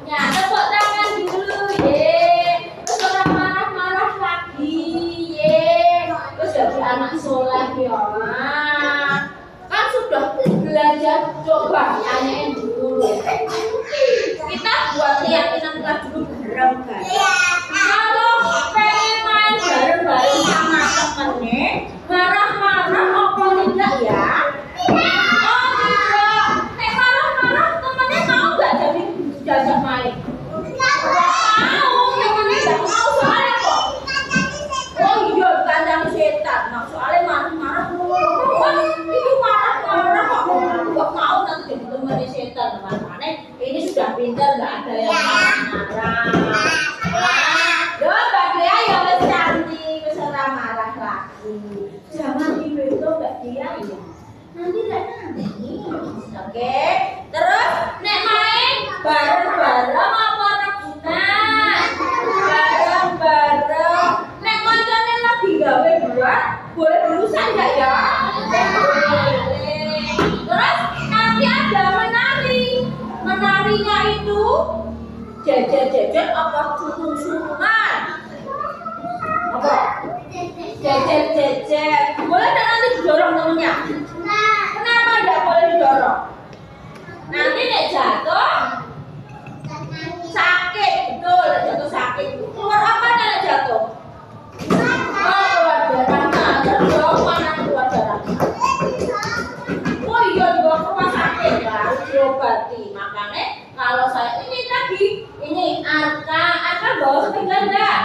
Ya, tepuk tangan dulu, ye. Terus orang marah-marah lagi, ye. Terus jadi anak soleh ya. Kan sudah belajar, coba tanyain dulu. Kita buat keyakinan kita dulu bareng, guys. Kalau pengen main bareng-bareng sama temennya, marah-marah apa tidak ya? Oh tidak. Nek marah-marah temennya mau nggak jadi diajak main? Mau, temennya nggak mau soalnya kok. Oh iya, kandang setan. Nah soalnya marah-marah itu marah-marah kok nggak mau nanti jadi temennya setan. Makanya ini sudah pintar, nggak ada yang marah-marah. Yo, Mbak Dea ya wis cantik, wis ora marah lagi. Jangan dibeto Mbak Dea ya. Nanti nanti. Oke. Terus nek main bareng-bareng apa rebutan? Bareng-bareng. Nek koncone lagi gawe buat, boleh dulu saja ya. Boleh. Terus nanti ada menari. Menarinya itu jejer-jejer apa susun-susunan? Apa? Jejer-jejer. Boleh tak nanti didorong temennya? Kenapa tidak boleh didorong? Nanti nek jatuh sakit, betul. Jatuh sakit. Keluar apa nek jatuh? Oh, keluar darahnya. Terus mana keluar darahnya? Oh iya, dibawa ke rumah sakit harus diobati. Makanya kalau saya ini tadi ini arka bawa sepeda enggak?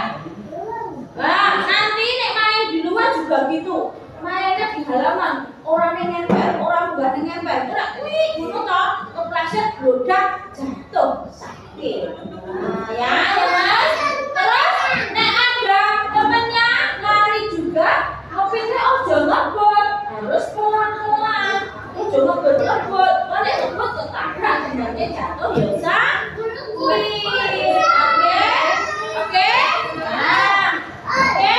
Nah, nanti nek main di luar juga gitu. Mainnya di halaman, orang yang nempel, orang bukan yang nempel. Terus ini gunung toh, kepleset, blodak, jatuh, sakit. Nah, ya Mas. Terus nek ada temennya lari juga, mobilnya ojo ngebut, harus pelan-pelan. Ojo ngebut, kalau ngebut ketabrak, sebenarnya jatuh ya sakit. Oke. Nah, oke.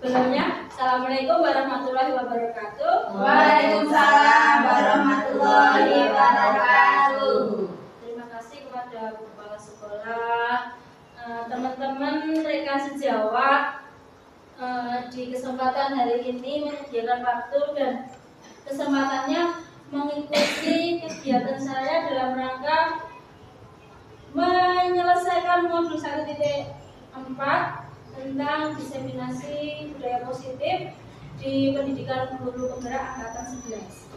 Sebelumnya, Assalamualaikum warahmatullahi wabarakatuh. Waalaikumsalam warahmatullahi wabarakatuh. Terima kasih kepada kepala sekolah, teman-teman rekan sejawat di kesempatan hari ini menyediakan waktu dan kesempatannya mengikuti kegiatan saya dalam rangka menyelesaikan modul 1.4 tentang diseminasi budaya positif di pendidikan guru penggerak angkatan 11.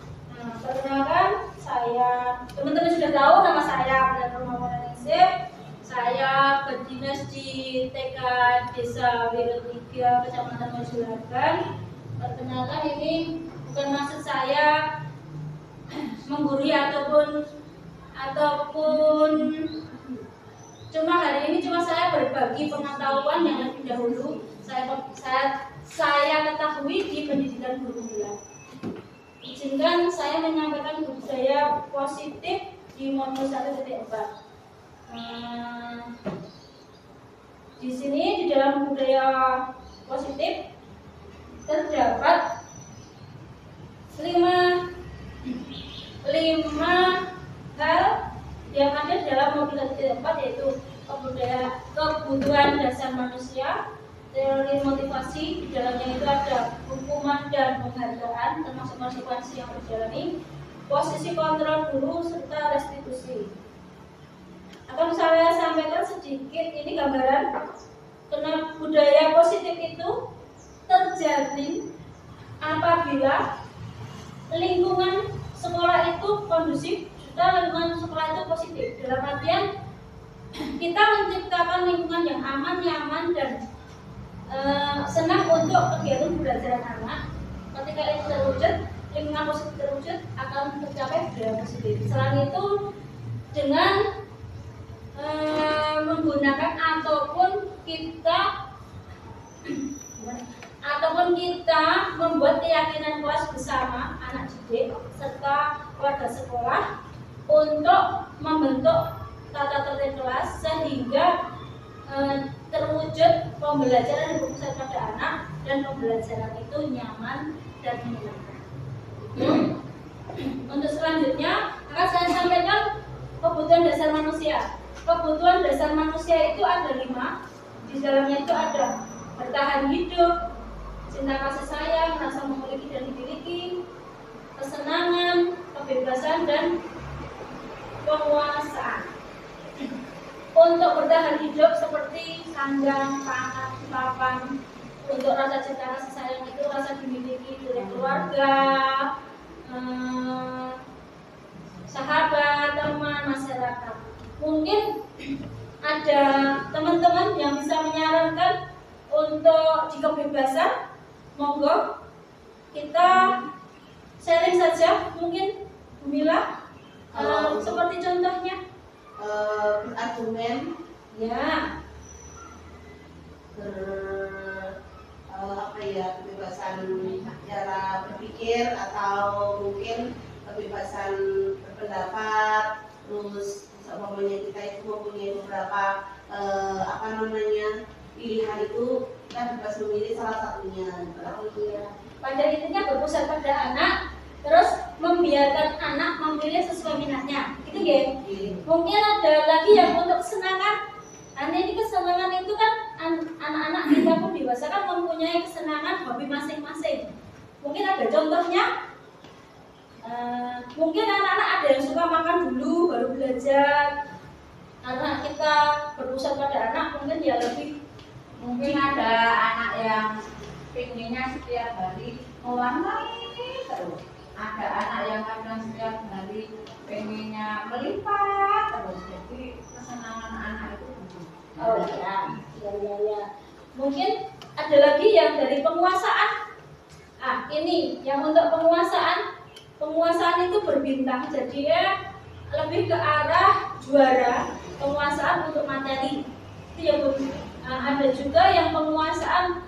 Perkenalkan, saya teman-teman sudah tahu nama saya Abdul Mawaningsih. Saya berdinas di TK Desa Wiro 3 Kecamatan Mojolagan. Perkenalkan, ini bukan maksud saya menggurui ataupun cuma hari ini saya berbagi pengetahuan yang lebih dahulu saya ketahui di pendidikan guru penggerak. Izinkan saya menyampaikan budaya positif di modul 1.4. Di sini di dalam budaya positif terdapat 5 hal yang ada dalam modul 1.4, yaitu kebutuhan dasar manusia, teori motivasi. Di dalamnya itu ada hukuman dan penghargaan termasuk konsekuensi yang terjalani, posisi kontrol guru serta restitusi. Akan saya sampaikan sedikit ini gambaran karena budaya positif itu terjadi apabila lingkungan sekolah itu kondusif, lingkungan sekolah itu positif. Dalam artian kita menciptakan lingkungan yang aman, nyaman dan senang untuk kegiatan belajar anak. Ketika itu terwujud, lingkungan positif terwujud, akan tercapai budaya positif. Selain itu, dengan menggunakan ataupun kita membuat keyakinan kelas bersama anak didik serta warga sekolah untuk membentuk tata tertib kelas sehingga terwujud pembelajaran yang berpusat pada anak dan pembelajaran itu nyaman dan menyenangkan. Untuk selanjutnya akan saya sampaikan kebutuhan dasar manusia. Kebutuhan dasar manusia itu ada 5. Di dalamnya itu ada bertahan hidup, cinta kasih sayang, rasa memiliki dan dimiliki, kesenangan, kebebasan, dan penguasaan. Untuk bertahan hidup seperti sandang, pangan, papan. Untuk rasa cinta kasih sayang itu rasa dimiliki dari keluarga, sahabat, teman, masyarakat. Mungkin ada teman-teman yang bisa menyarankan untuk di kebebasan, monggo kita sharing saja. Mungkin Bu Mila, seperti contohnya berargumen, ya, kebebasan cara berpikir atau mungkin kebebasan berpendapat. Terus umpamanya kita itu mempunyai beberapa pilihan, itu kita bebas memilih salah satunya. Pada intinya berpusat pada anak, terus membiarkan anak memilih sesuai minatnya, gitu ya. Mungkin ada lagi yang untuk kesenangan. Ini kesenangan itu kan anak-anak kita pun dewasa kan mempunyai kesenangan hobi masing-masing. Mungkin ada contohnya. Mungkin anak-anak ada yang suka makan dulu baru belajar. Anak kita berpusat pada anak, mungkin dia lebih. Mungkin ada anak yang pengennya setiap hari mewarnai terus. Ada anak yang kadang setiap hari pengennya melipat terus. Jadi kesenangan anak itu. Oh ya. Mungkin ada lagi yang dari penguasaan. Ini yang untuk penguasaan. Penguasaan itu berbintang, jadi ya lebih ke arah juara. Penguasaan untuk materi. Itu yang ada juga yang penguasaan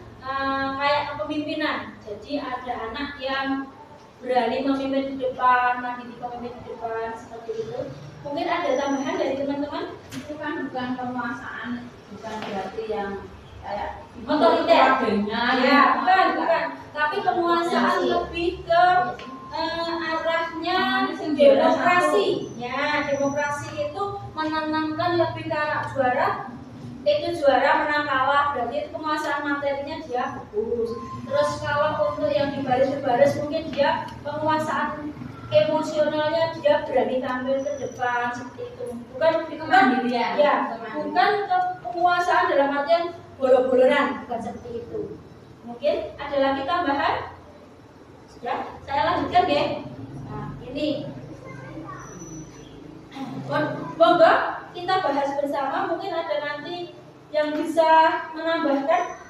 kayak kepemimpinan. Jadi ada anak yang berani memimpin di depan, mandiri memimpin di depan, seperti itu. Mungkin ada tambahan dari teman-teman? Itu kan bukan penguasaan, bukan berarti yang kayak otoriter. Ya, bukan. Tapi penguasaan lebih ke arahnya demokrasi. Ya, demokrasi itu menanamkan lebih ke arah juara. Itu juara menang kalah, berarti itu penguasaan materinya dia bagus. Terus kalau untuk yang di baris mungkin dia penguasaan emosionalnya, dia berani tampil ke depan seperti itu. Bukan penguasaan dalam artian bolong-bolongan, bukan seperti itu. Mungkin ada lagi tambahan? Ya, saya lanjutkan ya. Ini monggo kita bahas bersama. Mungkin ada nanti yang bisa menambahkan.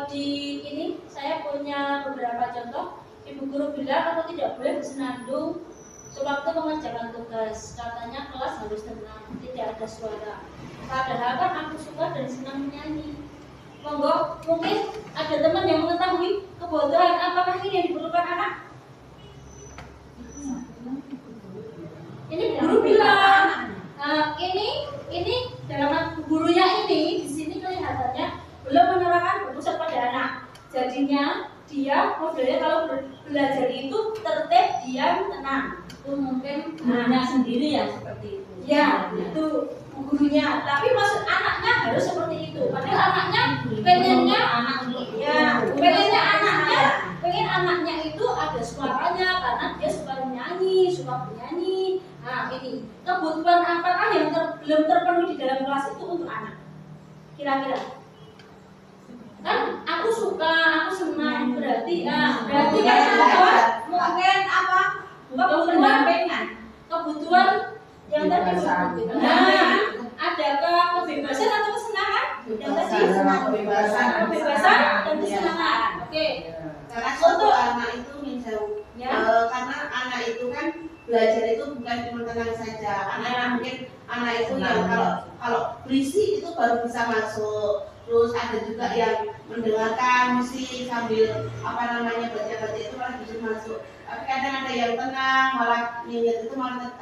Di ini saya punya beberapa contoh. Ibu guru bilang aku tidak boleh bersenandung sewaktu mengerjakan tugas. Katanya kelas harus tenang, tidak ada suara. Padahal kan aku suka dan senang menyanyi. Monggo, mungkin ada teman yang mengetahui kebutuhan apakah ini yang diperlukan anak? Ini guru bilang, ini dalam gurunya ini di sini kelihatannya belum menerangkan berpusat pada anak. Jadinya dia modelnya kalau belajar itu tertib, diam, tenang. itu mungkin gurunya sendiri yang seperti itu. Ya, itu gurunya. Tapi maksud anaknya harus seperti itu. Padahal anaknya pengennya anak untuk pengen anaknya itu ada suaranya karena dia suka bernyanyi. Nah, ini kebutuhan apakah yang belum terpenuhi di dalam kelas itu untuk anak? Kira-kira? Kan aku suka, aku senang, berarti kan mungkin apa? Kebutuhan yang tadi. Adakah kebebasan atau kesenangan? Yang tadi kebebasan dan kesenangan. Oke. Karena suatu anak itu menjauh, karena anak itu kan belajar itu bukan cuma tenang saja. Mungkin anak itu yang kalau berisik itu baru bisa masuk. Terus ada juga yang mendengarkan musik sambil baca-baca itu malah bisa masuk. Tapi kadang ada yang tenang malah nyanyi itu malah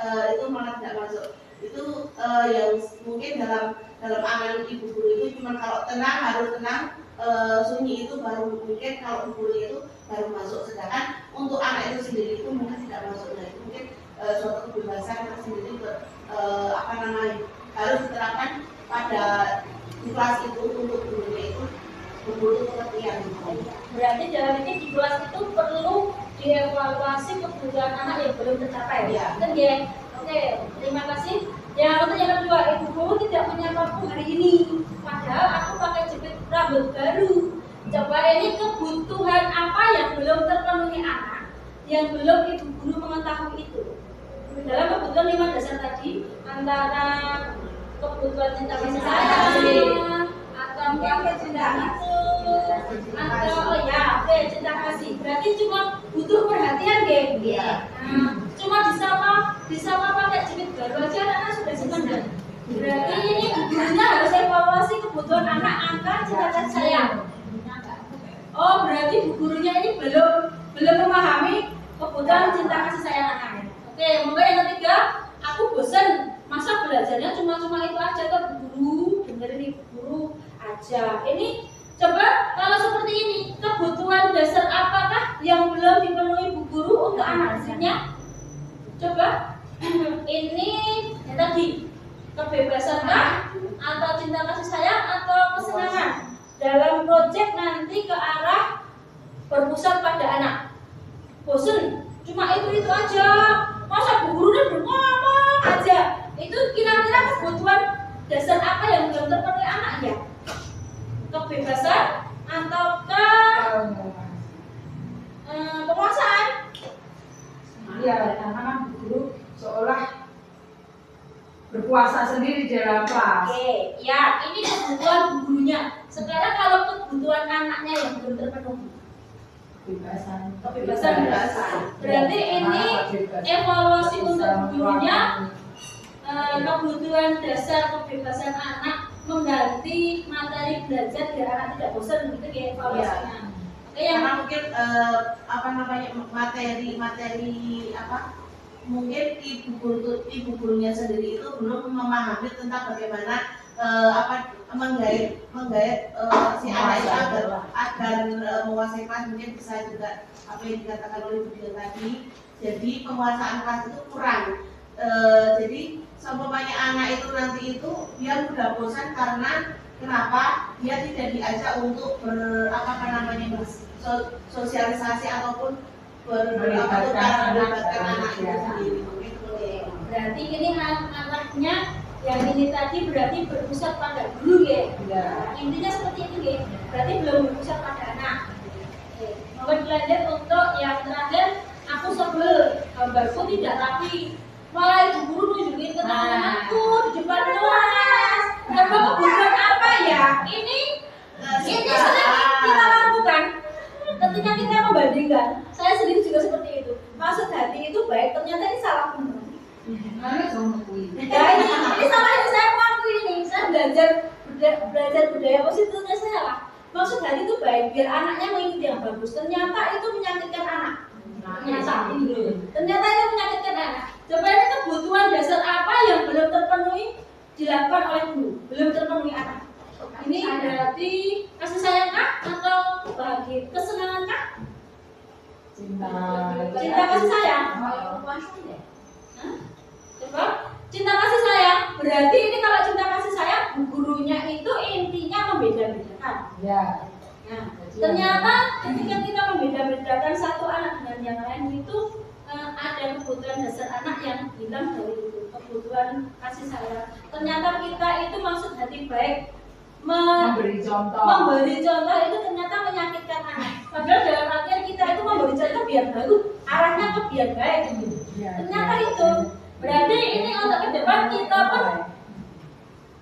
tidak masuk. Itu yang mungkin dalam angan ibu guru itu cuma kalau tenang harus tenang, sunyi itu baru mungkin kalau ibu guru itu baru masuk. Sedangkan untuk anak itu sendiri itu mungkin tidak masuk. Nah itu mungkin suatu kebebasan tersendiri apa namanya, harus diterapkan pada di kelas itu untuk gurunya itu membutuhkan pengertian. Berarti dalam ini di kelas itu perlu dievaluasi kebutuhan anak yang belum tercapai. Ya. Kan ya? Oke, terima kasih. Yang kedua, ibu guru tidak menyapaku hari ini. Padahal aku pakai jepit rambut baru. Coba ini kebutuhan apa yang belum terpenuhi anak, yang belum ibu guru mengetahui itu. Dalam kebutuhan 5 dasar tadi, antara kebutuhan cinta kasih sayang, atau mungkin cinta itu, atau cinta kasih. Berarti cuma butuh perhatian, geng. Cuma disama pakai jepit baru aja anak sudah senang kan? Berarti ini gurunya harus evaluasi kebutuhan anak angka cinta kasih sayang. Oh, berarti bu gurunya ini belum memahami kebutuhan cinta kasih sayang anak. Oke, mungkin yang ketiga, aku bosan masa belajarnya cuma itu aja ke bu guru, dengerin ibu guru aja. Ini coba kalau seperti ini, kebutuhan dasar apakah yang belum dipenuhi bu guru untuk anak dirinya? Coba ini yang tadi, kebebasan kah? Atau cinta kasih sayang atau kesenangan? Dalam proyek nanti ke arah berpusat pada anak. Bosen, cuma itu aja. Masa bu guru ngomong aja. Itu kira-kira kebutuhan dasar apa yang belum terpenuhi anak ya? Kebebasan ataukah penguasaan? Iya, karena bu guru seolah berpuasa sendiri di dalam kelas. Oke, ya ini kebutuhan bu gurunya. Sekarang kalau kebutuhan anaknya yang belum terpenuhi, kebebasan. Berarti ini evaluasi untuk bu gurunya, kebutuhan dasar kebebasan anak mengganti materi belajar biar anak tidak bosan, begitu ya evaluasinya. Oke, yang Karena mungkin apa namanya, materi apa, mungkin ibu gurunya sendiri itu belum memahami tentang bagaimana menggait si anak itu agar menguasai kelas. Mungkin bisa juga apa yang dikatakan oleh Bu Dian tadi, jadi penguasaan kelas itu kurang. Jadi seumpamanya anak itu nanti itu dia mudah bosan karena kenapa dia tidak diajak untuk bersosialisasi ataupun melibatkan anak itu sendiri. berarti ini arahnya yang ini tadi berarti berpusat pada guru ya. Intinya seperti itu ya. Berarti belum berpusat pada anak. Oke. Lanjut untuk yang terakhir, aku sebel gambarku tidak rapi. Malah ibu guru nunjukin ke aku di depan kelas. Karena kebutuhan apa ya? Ini sering kita lakukan. Ketika kita membandingkan, saya sendiri juga seperti itu. Maksud hati itu baik, ternyata ini salah benar. Ya ini salah yang saya mengakui ini. Saya belajar budaya positifnya saya lah. Maksud hati itu baik, biar anaknya mengikuti yang bagus. Ternyata itu menyakitkan anak. Ternyata itu menyakitkan anak. Coba ini kebutuhan dasar apa yang belum terpenuhi dilakukan oleh guru, belum terpenuhi anak. Ini berarti kasih sayang kah atau bahagia, kesenangan kah? Cinta kasih sayang. Coba cinta kasih sayang. Berarti ini kalau cinta kasih sayang, bu gurunya itu intinya membeda-bedakan. Ya. Nah, ternyata ketika kita membeda-bedakan satu anak dengan yang lain itu ada kebutuhan dasar anak yang hilang dari itu, kebutuhan kasih sayang. Ternyata kita itu maksud hati baik, memberi contoh itu ternyata menyakitkan anak. Padahal dalam artian kita itu memberi contoh biar bagus, arahnya ke biar baik. Ternyata itu berarti ini untuk ke depan kita pun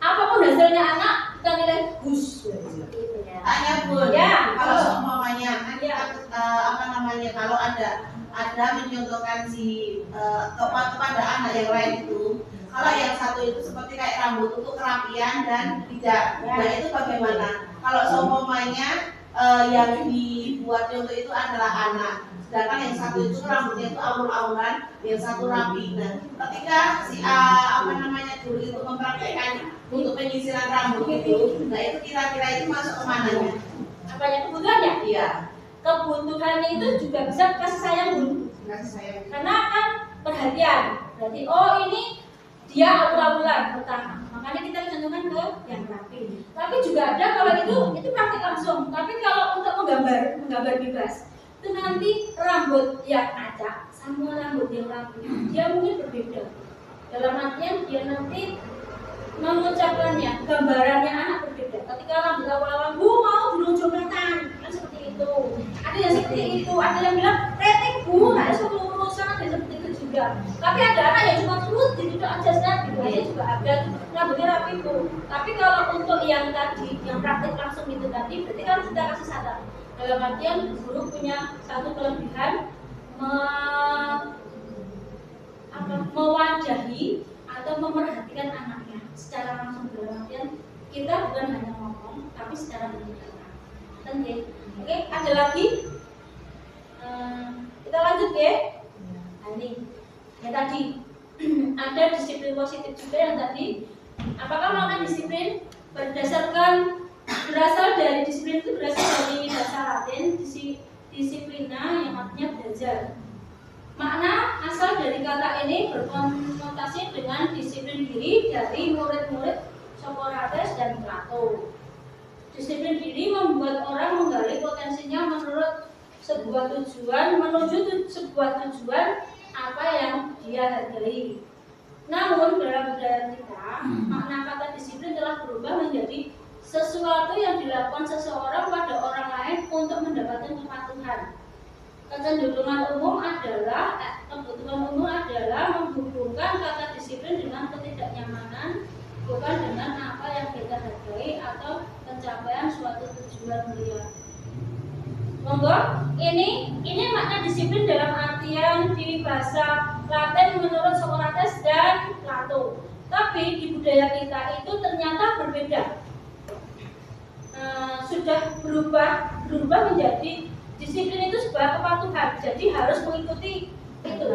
apapun hasilnya anak kita nilai bagus. Tanya Bun, kalau seumpamanya kalau ada menyontohkan kepada anak yang lain itu, kalau yang satu itu seperti kayak rambut untuk kerapian dan tidak, nah itu bagaimana? Kalau seumpamanya yang dibuat contoh itu adalah anak, sedangkan yang satu itu rambutnya itu aur-auran, yang satu rapi. Nah, ketika si guru itu mempraktekkan untuk penyisiran rambut itu, nah itu kira-kira itu masuk ke mananya? Apanya kebutuhannya? Iya. Kebutuhannya itu juga bisa kasih sayang dulu. Kasih sayang. Karena kan perhatian. Berarti oh ini dia aula-aula pertama. Makanya kita contohkan ke yang rapi. Tapi juga ada kalau itu praktik langsung. Tapi kalau untuk menggambar bebas, itu nanti rambut yang acak sama rambut yang rapi dia mungkin berbeda. Dalam artian dia nanti mengucapkannya, gambarannya anak berbeda. Ketika rambut awal-awal, bu mau dilunjukkan, kan seperti itu. Ada yang seperti itu, ada yang bilang retik bu, nggak ada urusan, ada seperti itu juga. Tapi ada anak yang cuma turut ditutup aja gitu aja juga ada. Rambutnya rapi bu. Tapi kalau untuk yang tadi, yang praktik langsung itu tadi, berarti kan kita kasih sadar. Dalam artian guru punya satu kelebihan mewajahi atau memerhatikan anaknya secara langsung. Dalam artian kita bukan hanya ngomong tapi secara berbicara. Oke, ada lagi? Kita lanjut ya. Nah, ini yang tadi ada disiplin positif juga yang tadi. Apakah melakukan disiplin berasal dari disiplin itu berasal dari bahasa Latin disiplina yang artinya belajar. Makna asal dari kata ini berkonotasi dengan disiplin diri dari murid-murid Socrates dan Plato. Disiplin diri membuat orang menggali potensinya menuju sebuah tujuan apa yang dia hargai. Namun dalam budaya kita, makna kata disiplin telah berubah menjadi sesuatu yang dilakukan seseorang pada orang lain untuk mendapatkan kepatuhan. Kebutuhan umum adalah menghubungkan kata disiplin dengan ketidaknyamanan, bukan dengan apa yang kita hargai atau pencapaian suatu tujuan mulia. Monggo, ini makna disiplin dalam artian di bahasa Latin menurut Socrates dan Plato. Tapi di budaya kita itu ternyata berbeda. Sudah berubah menjadi disiplin itu sebuah kepatuhan. Jadi harus mengikuti itu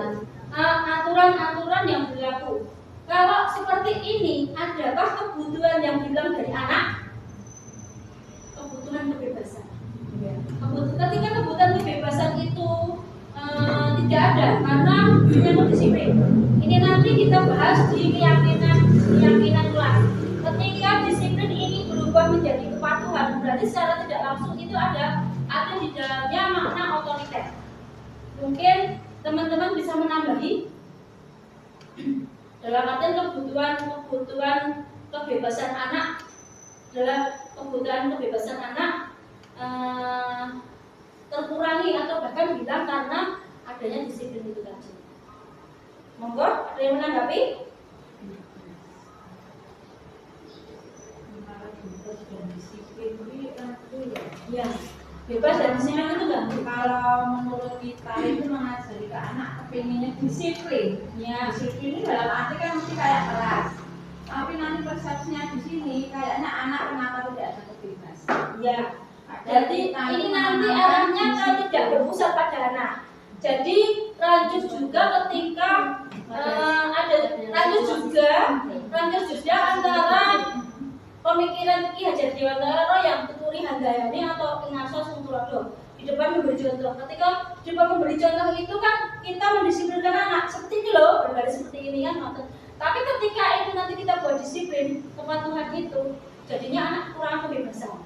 aturan-aturan yang berlaku. Kalau seperti ini, adakah kebutuhan yang hilang dari anak? Kebutuhan kebebasan. Ketika kebutuhan kebebasan itu tidak ada karena menyangkut disiplin. Ini nanti kita bahas di keyakinan kelas. Ketika disiplin ini berubah menjadi kepatuhan, berarti secara tidak langsung itu ada di dalamnya makna otoriter. Mungkin teman-teman bisa menambahi dalam artian kebutuhan kebebasan anak, dalam kebutuhan kebebasan anak terkurangi atau bahkan hilang karena adanya disiplin itu tadi. Monggo, ada yang menanggapi? Ya, bebas dan disiplin itu kan? Kalau menurut kita itu mengajari ke anak kepinginnya disiplin. Ya. Disiplin ini dalam arti kan mesti kayak keras. Tapi nanti persepsinya di sini kayaknya anak kenapa tidak ada kebebasan. Ya. Jadi ini nanti arahnya kan tidak berpusat pada anak. Jadi lanjut juga ketika ada lanjut juga antara pemikiran Ki Hajar Dewantara yang Tuturi Handayani atau Inarso Sungtulodo di depan memberi contoh. Ketika di depan memberi contoh itu kan kita mendisiplinkan anak seperti ini loh, berbaris seperti ini kan. Tapi ketika itu nanti kita buat disiplin kepatuhan itu, jadinya anak kurang kebebasan.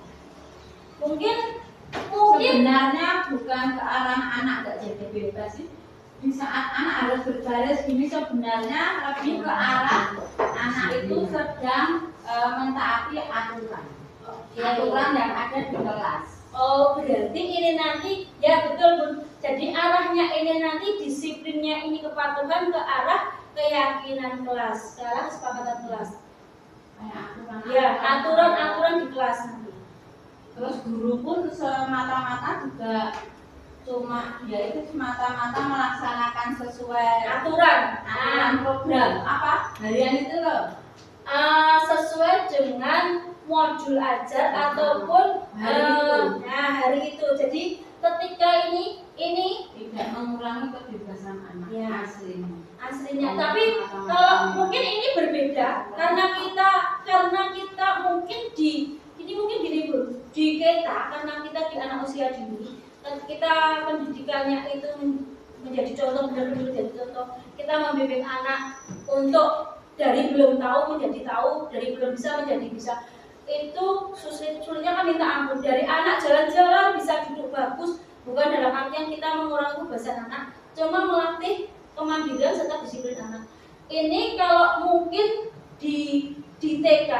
Mungkin sebenarnya bukan ke arah anak gak jadi bebas sih. Di saat anak harus berbaris ini sebenarnya lebih ke arah anak itu sedang mentaati aturan yang ada di kelas. Oh, berarti ini nanti ya betul. Jadi arahnya ini nanti disiplinnya ini kepatuhan ke arah keyakinan kelas, ke arah kesepakatan kelas. Ya, aturan di kelas nanti. Terus guru pun semata-mata juga cuma ya itu semata-mata melaksanakan sesuai aturan program apa harian itu loh. Sesuai dengan modul ajar ataupun hari itu. Jadi ketika ini tidak mengurangi kebebasan anak ya, aslinya. Tapi kalau mungkin ini berbeda karena kita mungkin di kita karena kita di anak usia dini, kita pendidikannya itu menjadi contoh, benar-benar menjadi contoh. Kita membimbing anak untuk dari belum tahu menjadi tahu, dari belum bisa menjadi bisa. Itu sulitnya kan minta ampun. Dari anak jalan-jalan bisa duduk bagus, bukan dalam artian kita mengurangi kebebasan anak, cuma melatih kemandirian serta disiplin anak. Ini kalau mungkin di TK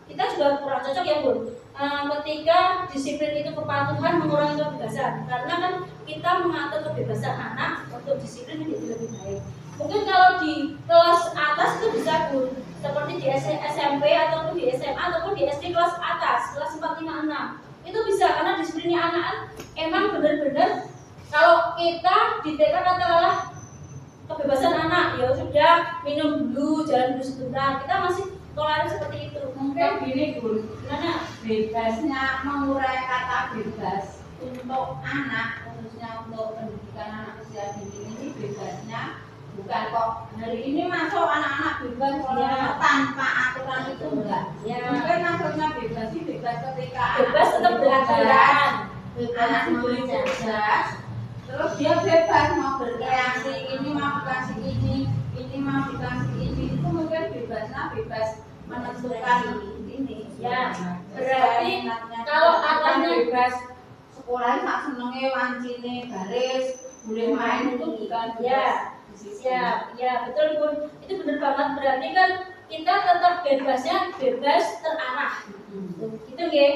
kita juga kurang cocok ya Bun. Ketika disiplin itu kepatuhan mengurangi kebebasan, karena kan kita mengatur kebebasan anak untuk disiplin menjadi lebih baik. Mungkin kalau di kelas atas itu bisa Bun, seperti di SMP ataupun di SMA ataupun di SD kelas atas, kelas 4, 5, 6. Itu bisa karena disiplinnya anak emang benar-benar kalau kita di TK katakanlah kebebasan anak, ya sudah minum dulu, jalan dulu sebentar. Kita masih toleran seperti itu. Mungkin gini Bun, karena bebasnya mengurai kata bebas untuk anak, khususnya untuk pendidikan anak usia dini ini bebasnya bukan kok hari ini masuk anak-anak bebas Ya. tanpa aturan itu enggak. Ya. Mungkin maksudnya bebas sih bebas ketika Bebas tetap beraturan. anak diberi tugas, terus dia bebas mau berkreasi, ini mau dikasih ini mau dikasih ini, itu mungkin bebasnya bebas menentukan ini. Ya, berarti kalau atasnya bebas sekolah tak senenge wancine baris, boleh main itu bukan ya, ya betul Bun. Itu benar banget, berarti kan kita tetap bebasnya bebas terarah. Gitu ya.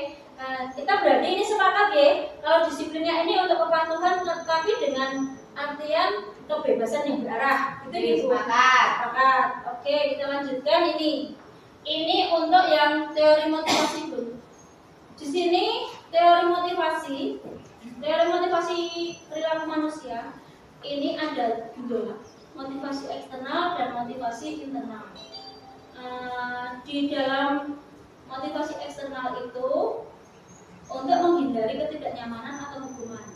Kita berarti ini sepakat ya, kalau disiplinnya ini untuk kepatuhan tetapi dengan artian kebebasan yang berarah. Gitu ya Bu. Sepakat. Oke, kita lanjutkan ini. Ini untuk yang teori motivasi Bu. Di sini teori motivasi perilaku manusia ini ada dua, motivasi eksternal dan motivasi internal. Di dalam motivasi eksternal itu untuk menghindari ketidaknyamanan atau hukuman.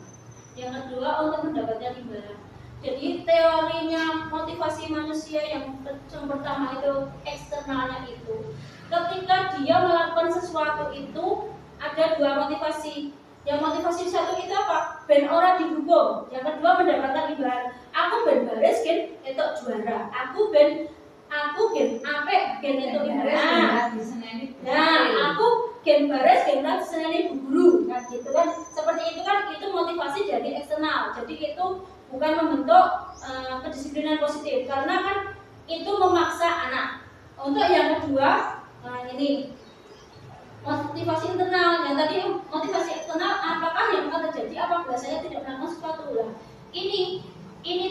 Yang kedua untuk mendapatkan imbalan. Jadi teorinya motivasi manusia yang pertama itu eksternalnya itu, ketika dia melakukan sesuatu itu ada dua motivasi. Yang motivasi satu itu apa? Ben ora dihukum. Yang kedua mendapatkan imbalan. Aku ben baris gen entuk juara. Aku gen apik gen entuk imbalan. Nah, aku gen baris gen ora diseneni bu guru. Kan gitu kan. Seperti itu kan, itu motivasi dari eksternal. Jadi itu bukan membentuk kedisiplinan positif, karena kan itu memaksa anak. Untuk yang kedua, ini motivasi internal. Yang tadi motivasi eksternal, apakah yang akan terjadi apabila saya tidak melakukan sesuatu lah. Ini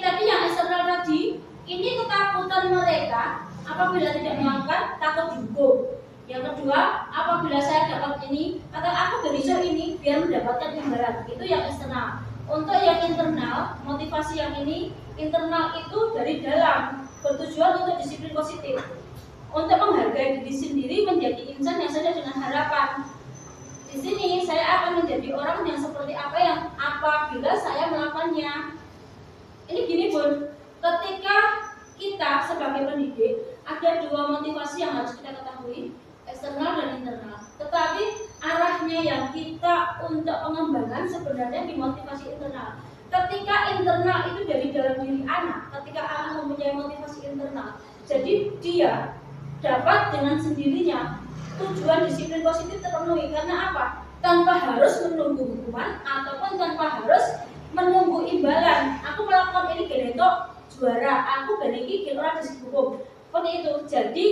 tadi yang eksternal tadi, ini ketakutan mereka apabila tidak melakukan, takut dihukum. Yang kedua, apabila saya dapat ini atau aku berisiko ini biar mendapatkan imbalan, itu yang eksternal. Untuk yang internal, motivasi yang ini internal itu dari dalam, bertujuan untuk disiplin positif, untuk menghargai diri sendiri, menjadi insan yang sesuai dengan harapan. Di sini saya akan menjadi orang yang seperti apa yang apabila saya melakukannya. Ini gini Bun, ketika kita sebagai pendidik ada dua motivasi yang harus kita ketahui, eksternal dan internal. Tetapi arahnya yang kita untuk pengembangan sebenarnya di motivasi internal. Ketika internal itu dari dalam diri anak, ketika anak mempunyai motivasi internal, jadi dia dapat dengan sendirinya tujuan disiplin positif terpenuhi. Karena apa? Tanpa harus menunggu hukuman ataupun tanpa harus menunggu imbalan. Aku melakukan ini genetok juara, aku gini orang dihukum. Seperti itu. Jadi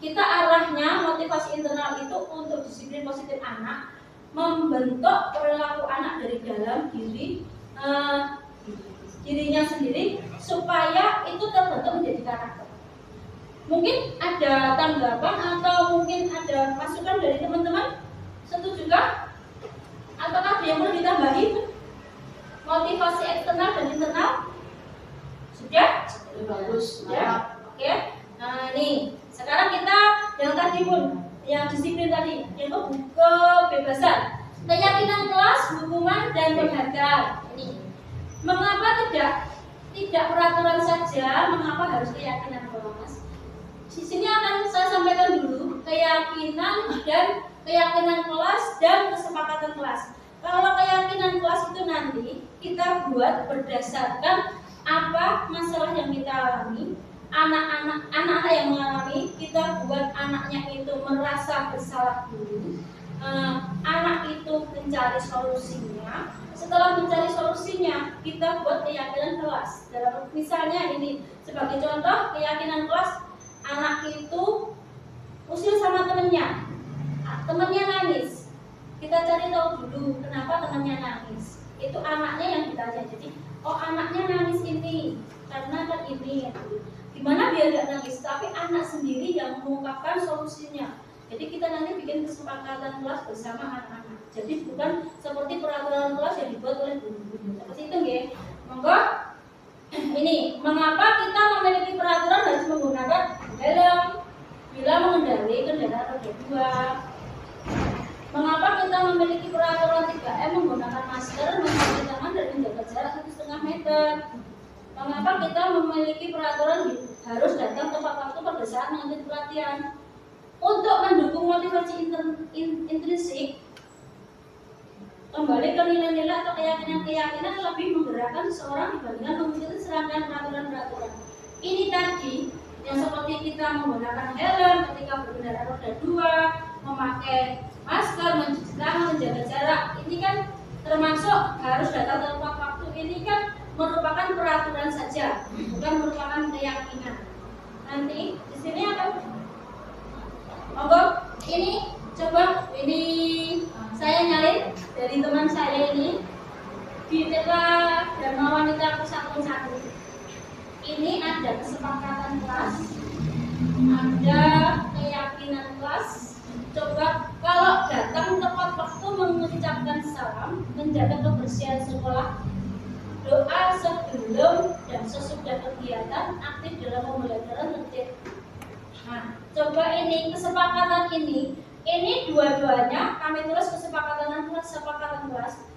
kita arahnya motivasi internal itu untuk disiplin positif anak, membentuk perilaku anak dari dalam dirinya sendiri supaya itu terbentuk menjadi karakter. Mungkin ada tanggapan atau mungkin ada masukan dari teman-teman? Setujukah? Apakah ada yang perlu ditambahi? Motivasi eksternal dan internal? Sudah? Bagus. Ya. Oke. Nah, nih. Sekarang kita yang tadi Bun, yang disiplin tadi, yaitu kebebasan, keyakinan kelas, hukuman dan penghargaan. Ini mengapa tidak peraturan saja? Mengapa harus keyakinan kelas? Di sini akan saya sampaikan dulu keyakinan kelas dan kesepakatan kelas. Kalau keyakinan kelas itu nanti kita buat berdasarkan apa masalah yang kita alami, anak-anak yang mengalami, kita buat anaknya itu merasa bersalah dulu. Anak itu mencari solusinya. Setelah mencari solusinya, kita buat keyakinan kelas. Dalam misalnya ini sebagai contoh keyakinan kelas, anak itu usil sama temennya, temennya nangis. Kita cari tahu dulu kenapa temennya nangis. Itu anaknya yang ditanya. Jadi, oh anaknya nangis ini karena kan ini. Gimana biar gak nangis? Tapi anak sendiri yang mengungkapkan solusinya. Jadi kita nanti bikin kesepakatan kelas bersama anak-anak. Jadi bukan seperti peraturan kelas yang dibuat oleh guru. Seperti itu ya. Monggo. Ini mengapa kita memiliki peraturan harus menggunakan helm bila mengendarai kendaraan roda 2. Mengapa kita memiliki peraturan 3M menggunakan masker, mencuci tangan dan menjaga jarak 1,5 meter. Mengapa kita memiliki peraturan harus datang tepat waktu pada saat mengikuti pelatihan. Untuk mendukung motivasi intrinsik, kembali ke nilai-nilai atau keyakinan-keyakinan lebih menggerakkan seseorang dibandingkan mengikuti serangkaian peraturan-peraturan. Ini tadi yang seperti kita menggunakan helm ketika berkendara roda 2, memakai masker, mencuci tangan, menjaga jarak. Ini kan termasuk harus datang tepat waktu. Ini kan merupakan peraturan saja, bukan merupakan keyakinan. Nanti di sini akan monggo, ini coba ini saya nyalin dari teman saya ini di TK Dharma Wanita Pusat 1. Ini ada kesepakatan kelas, ada keyakinan kelas. Coba kalau datang tepat waktu mengucapkan salam, menjaga kebersihan sekolah, doa sebelum dan sesudah kegiatan, aktif dalam pembelajaran tertib. Nah, coba ini kesepakatan ini dua-duanya kami tulis kesepakatan kelas.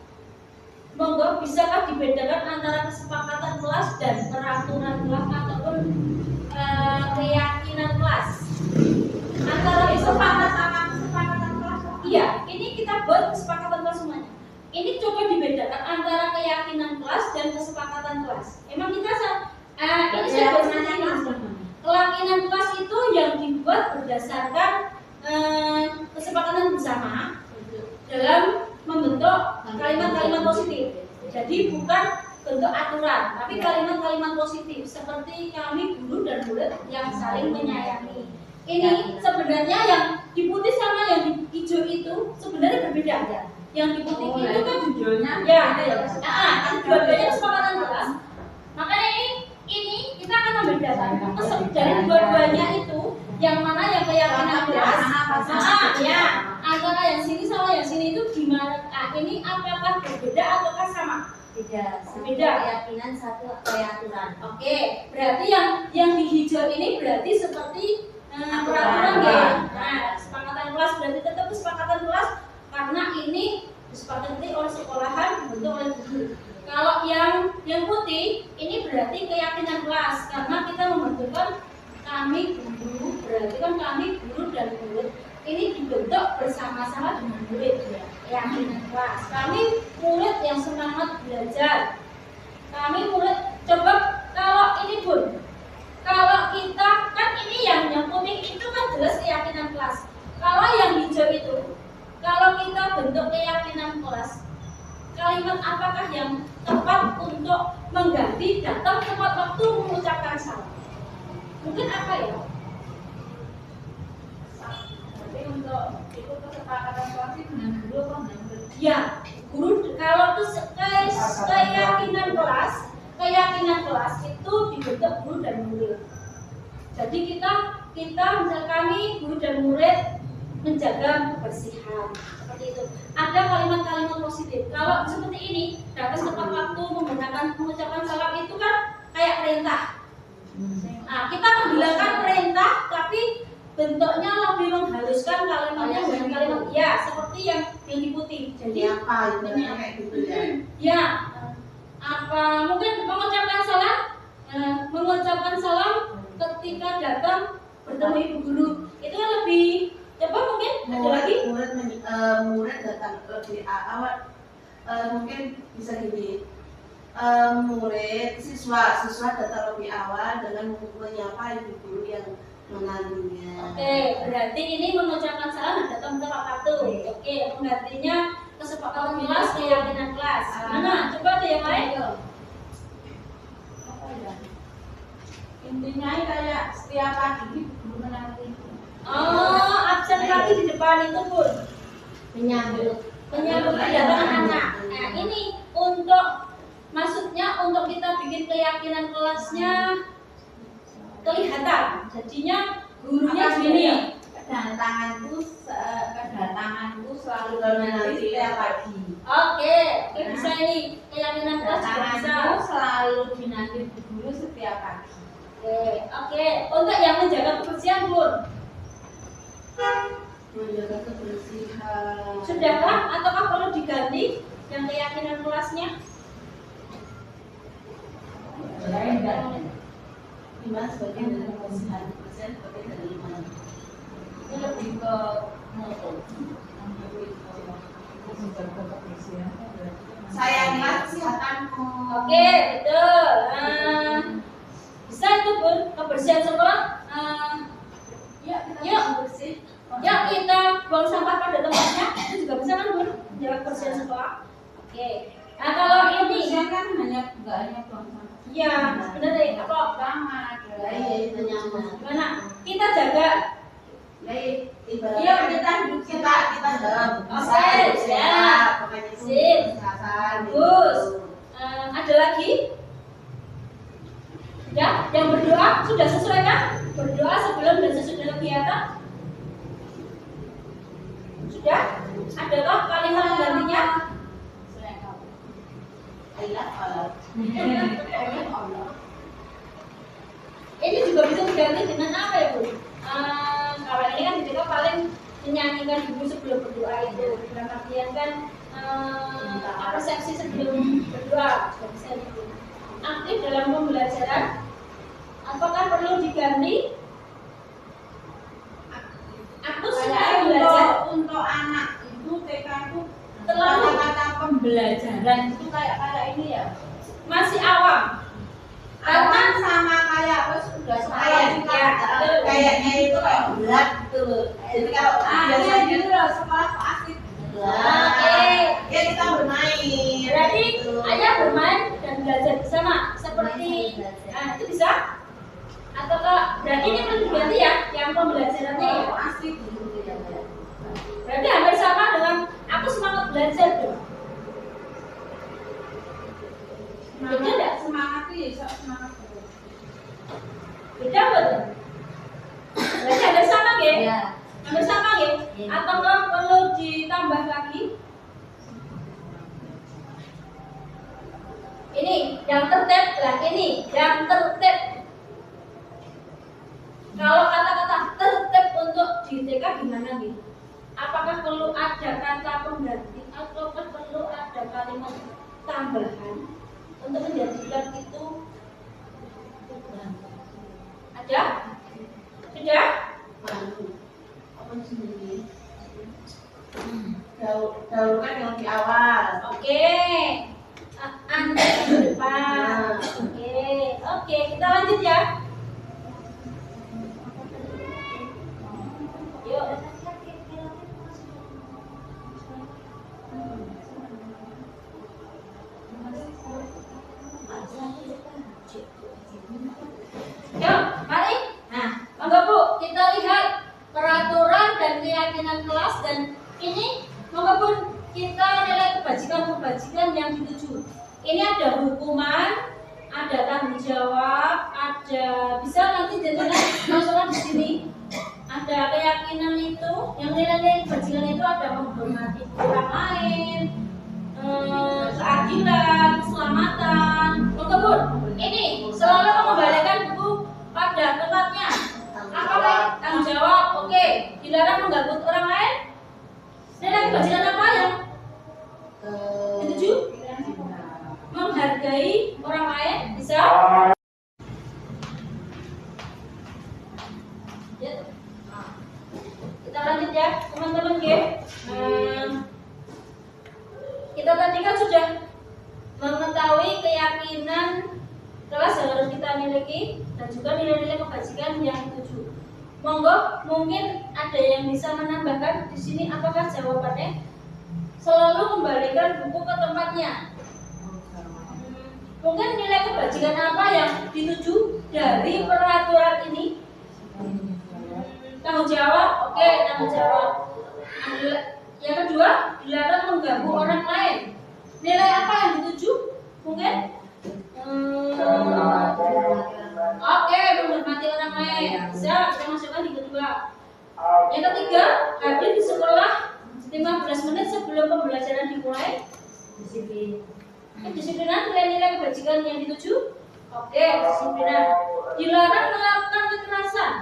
Monggo, bisakah dibedakan antara kesepakatan kelas dan peraturan kelas ataupun keyakinan kelas? Antara kesepakatan kelas. Iya, ini kita buat kesepakatan kelas semuanya. Ini coba dibedakan antara keyakinan kelas dan kesepakatan kelas. Emang kita ini saya buat keyakinan kelas itu yang dibuat berdasarkan kesepakatan bersama dalam membentuk kalimat-kalimat positif. Jadi bukan bentuk aturan, tapi kalimat-kalimat positif seperti kami guru dan murid yang saling menyayangi. Ini sebenarnya yang di putih sama yang di hijau itu sebenarnya berbeda ya. Yang di putih itu kan judulnya dua-duanya kesepakatan kelas. Makanya ini kita akan membedakan dari dua-duanya itu yang mana yang keyakinan kelas, antara yang sini sama yang sini itu gimana? Ini apakah berbeda ataukah sama? Beda. Keyakinan satu aturan. Oke, berarti yang di hijau ini berarti seperti peraturan ya. Nah, kesepakatan kelas berarti tetap kesepakatan kelas karena ini disepakati oleh sekolahan, dibentuk oleh guru. Kalau yang putih ini berarti keyakinan kelas karena kita membentukkan kami guru, berarti kan kami guru dan murid ini dibentuk bersama-sama dengan murid ya. Keyakinan kelas. Kami murid yang semangat belajar. Kami murid, coba kalau ini Bun, kalau kita kan ini yang putih itu kan jelas keyakinan kelas. Kalau yang hijau itu, kalau kita bentuk keyakinan kelas, kalimat apakah yang tepat untuk mengganti datang tepat waktu mengucapkan salam? Mungkin apa ya? Tapi untuk itu kesepakatan kelas dengan guru apa dengan murid? Ya, guru kalau itu keyakinan kelas itu dibentuk guru dan murid. Jadi kita misal kami guru dan murid menjaga kebersihan seperti itu. Ada kalimat-kalimat positif. Kalau seperti ini datang tepat waktu mengucapkan salam itu kan kayak perintah. Nah, kita menghilangkan perintah tapi bentuknya lebih menghaluskan kalimatnya dengan kalimat ya seperti yang di putih. Jadi apa itu kayak gitu ya? Ya, apa mungkin mengucapkan salam ketika datang bertemu ibu guru itu kan lebih coba mungkin ada lagi murid datang lebih awal mungkin bisa gini siswa datang lebih awal dengan menyapa ibu guru yang menantunya. Oke, berarti ini mengucapkan salam datang tepat waktu. Oke, penggantinya kesepakatan kelas, keyakinan kelas. Mana? Coba deh yang lain. Intinya kayak setiap pagi guru menanti. Oh, absen lagi di depan itu pun Menyambut kedatangan anak. Nah, ini maksudnya untuk kita bikin keyakinan kelasnya kelihatan. Jadinya gurunya gini. Kedatanganku selalu menanti setiap pagi. Oke, bisa ini keyakinan kelas juga bisa. Kedatanganku selalu dinanti bu guru setiap pagi. Oke. Untuk yang menjaga kebersihan pun menjaga kebersihan. sudahkah ataukah perlu diganti yang keyakinan kelasnya? Gimana sebagian dari kebersihan sebagian dari mana? Itu lebih ke moto. Sayangilah kesehatanmu. Oke, betul. Bisa itu pun kebersihan sekolah. Yuk kita Yuk. bersih. Ya kita buang sampah pada tempatnya itu juga bisa kan bun? Jaga kebersihan sekolah. Oke. Nah kalau ini, Kebersihan kan nggak hanya buang sampah. ya benar deh. Apa? Kamar. Itu nyaman. Gimana? Kita jaga. Baik, Yuk kita duduk kita dalam Oke, siap. Sip. Bagus. Ada lagi? Ya, yang berdoa sudah sesuai kan? Berdoa sebelum dan sesudah kegiatan. Sudah? Adakah kalimat penggantinya? Ini juga bisa diganti dengan apa ya Bu? Kalau ini kan kita paling menyanyikan dulu sebelum berdoa itu. Dalam artian kan persepsi sebelum berdoa juga bisa itu. Aktif dalam pembelajaran. Apakah perlu diganti? Aku suka belajar. Untuk anak itu TK itu Terlalu kata-kata pembelajaran itu kayak ini ya. masih awam. Karena sama kayak apa sudah sekolah juga. Kayaknya itu kayak berat gitu loh. Jadi kalau Iya gitu loh, sekolah kok asik. Oke. Ya kita bermain. Berarti gitu. ayah bermain dan belajar bersama seperti itu bisa? Atau berarti ini perlu diganti ya yang pembelajarannya ya? Kok asik gitu ya. Berarti hampir sama dengan aku semangat belajar tuh. Beda enggak? Semangat tuh ya semangat terus. Beda betul. Berarti hampir sama ya? Iya. Hampir sama ya? Atau perlu ditambah lagi? Ini yang tertib lah, ini yang tertib. Kalau kata-kata tertib untuk di TK gimana nih? Apakah perlu ada kata pengganti atau perlu ada kalimat tambahan untuk menjadikan itu? Ada? Sudah? Apa sendiri? Dahulukan yang di awal. Oke. Anda di depan. Oke, kita lanjut ya. Yuk. Yuk, mari. Nah, monggo Bu, kita lihat peraturan dan keyakinan kelas dan ini monggo Bu, kita nilai kebajikan-kebajikan yang dituju. Ini ada hukuman, ada tanggung jawab, ada bisa nanti jenengan masukkan di sini. Ada keyakinan itu, yang nilai-nilai kebajikan itu ada menghormati orang lain, keadilan, keselamatan. Monggo Bu, ini selalu mengembalikan buku pada tempatnya. Apa Pak? Tanggung jawab, oke. Dilarang mengganggu orang lain. Nilai kebajikan apa yang dituju? Menghargai orang lain, bisa? Ya. Kita lanjut ya, teman-teman ya. Kita tadi kan sudah mengetahui keyakinan memiliki dan juga nilai-nilai kebajikan yang dituju. Monggo, mungkin ada yang bisa menambahkan di sini apakah jawabannya? Selalu kembalikan buku ke tempatnya. Mungkin nilai kebajikan apa yang dituju dari peraturan ini? Tanggung jawab, oke, tanggung jawab. Yang kedua, dilarang mengganggu orang lain. Nilai apa yang dituju? Mungkin? Oke, menghormati orang lain. Bisa kita masukkan di kedua. Yang ketiga, hadir di sekolah 15 menit sebelum pembelajaran dimulai. Kedisiplinan, nilai-nilai kebajikan yang dituju. Oke, kedisiplinan. Dilarang melakukan kekerasan.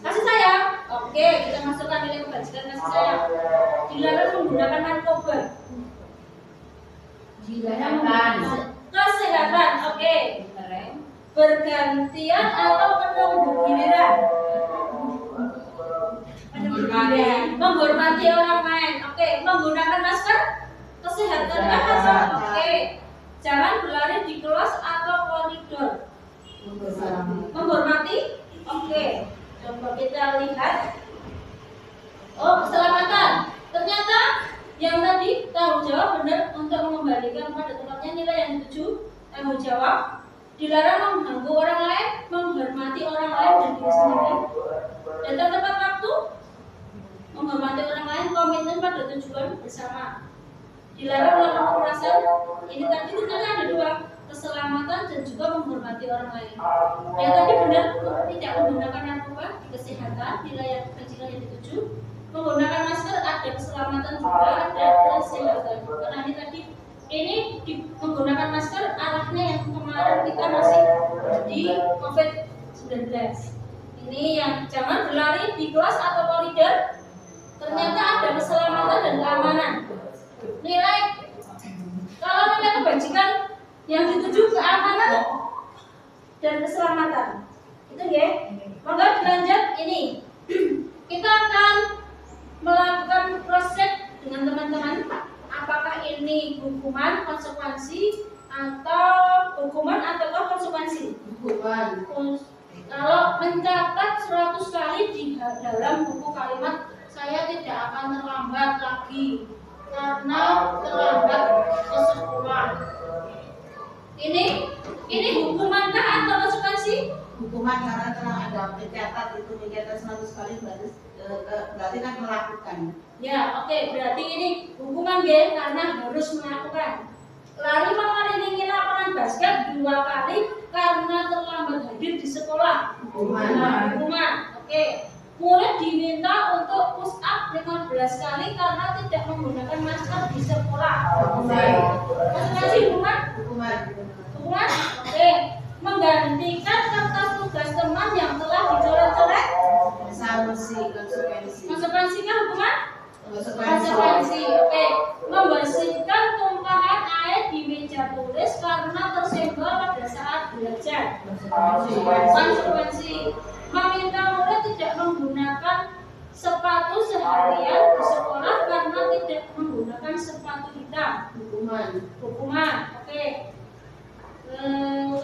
Kasih sayang. Oke, kita masukkan nilai kebajikan kasih sayang. Dilarang menggunakan narkoba. Kesehatan. Oke. Bergantian atau menunggu giliran. Menghormati orang lain. Oke, menggunakan masker. Kesehatan kah? Oke. Jangan berlari di kelas atau koridor. Menghormati. Oke. Coba kita lihat. Oh, keselamatan. Ternyata yang tadi tanggung jawab benar untuk mengembalikan pada tempatnya nilai yang dituju. Tanggung jawab. Dilarang mengganggu orang lain, menghormati orang lain dan diri sendiri. Datang tepat waktu. Menghormati orang lain, komitmen pada tujuan bersama. Dilarang melakukan kekerasan. Ini tadi ternyata ada dua, keselamatan dan juga menghormati orang lain. Yang tadi benar, tidak menggunakan narkoba. Di kesehatan, nilai yang kebajikan yang dituju. Menggunakan masker, ada keselamatan juga, ada kesehatan. Karena ini tadi menggunakan masker arahnya yang kemarin kita masih di COVID-19. Ini yang jangan berlari di kelas atau koridor. Ternyata ada keselamatan dan keamanan. Nilai, kalau nilai kebajikan yang dituju keamanan dan keselamatan. Itu ya. Maka dilanjut ini. Kita akan melakukan proses dengan teman-teman. Apakah ini hukuman, konsekuensi, atau hukuman ataukah konsekuensi? Hukuman. Kalau mencatat 100 kali di dalam buku kalimat, saya tidak akan terlambat lagi karena terlambat ke sekolah. Ini hukumankah atau konsekuensi? Hukuman karena telah ada mencatat 100 kali berarti kan melakukan. Ya, oke, berarti ini hukuman ya karena harus melakukan. Lari mengelilingi lapangan basket 2 kali karena terlambat hadir di sekolah. Hukuman. Oke. Murid diminta untuk push up 15 kali karena tidak menggunakan masker di sekolah. Konsekuensi hukuman? Hukuman. Oke. Menggantikan kertas tugas teman yang telah dicoret-coret. Konsekuensi kan hukuman? Konsekuensi. Oke. Membersihkan tumpahan air di meja tulis karena tersenggol pada saat belajar. Konsekuensi. Meminta murid tidak menggunakan sepatu seharian di sekolah karena tidak menggunakan sepatu hitam. Hukuman. Oke.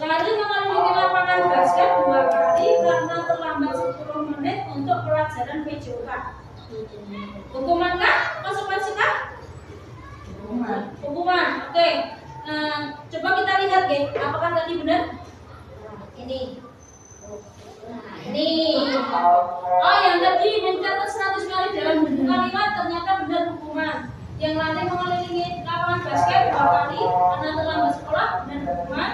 Lari mengelilingi lapangan basket 2 kali karena terlambat 10 menit untuk pelajaran PJOK. Hukuman kah? Konsekuensi kah? Hukuman. Oke. Coba kita lihat ya, apakah tadi benar? Ini. Ini. Oh, yang tadi mencatat 100 kali dalam buku kalimat ternyata benar hukuman. Yang lari mengelilingi lapangan basket 2 kali karena terlambat sekolah benar hukuman.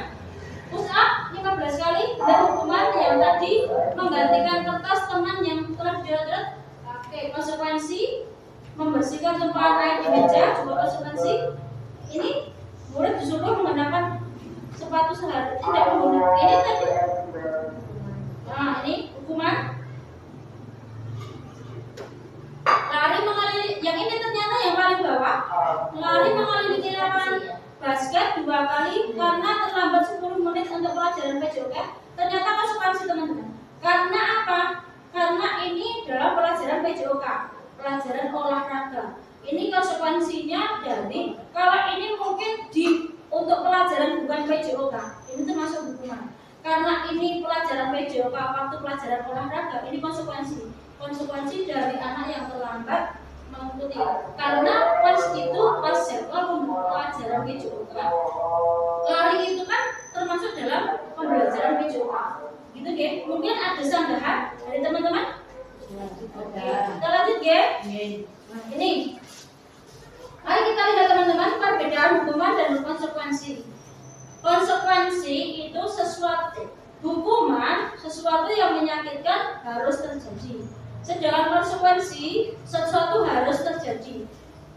Push up 15 kali benar hukuman. Yang tadi menggantikan kertas teman yang telah dicoret. Oke, konsekuensi membersihkan tumpahan air di meja juga konsekuensi. Ini murid disuruh menggunakan sepatu sehari tidak menggunakan. Ini tadi. Nah, ini hukuman. Lari mengelilingi, yang ini ternyata yang paling bawah. Lari mengelilingi lapangan basket 2 kali karena terlambat 10 menit untuk pelajaran PJOK. Ternyata konsekuensi teman-teman. Karena apa? Karena ini dalam pelajaran PJOK, pelajaran olahraga. Ini konsekuensinya dari kalau ini mungkin untuk pelajaran bukan PJOK, ini termasuk hukuman. karena ini pelajaran PJOK waktu pelajaran olahraga, ini konsekuensi dari anak yang terlambat mengikuti. Karena pas jadwal pelajaran PJOK, lari itu kan termasuk dalam pembelajaran PJOK, gitu ya. Mungkin ada sanggahan dari teman-teman. Kita lanjut ya. Ini, mari kita lihat teman-teman perbedaan hukuman dan konsekuensi. Konsekuensi itu hukuman sesuatu yang menyakitkan harus terjadi. Sedangkan konsekuensi sesuatu harus terjadi.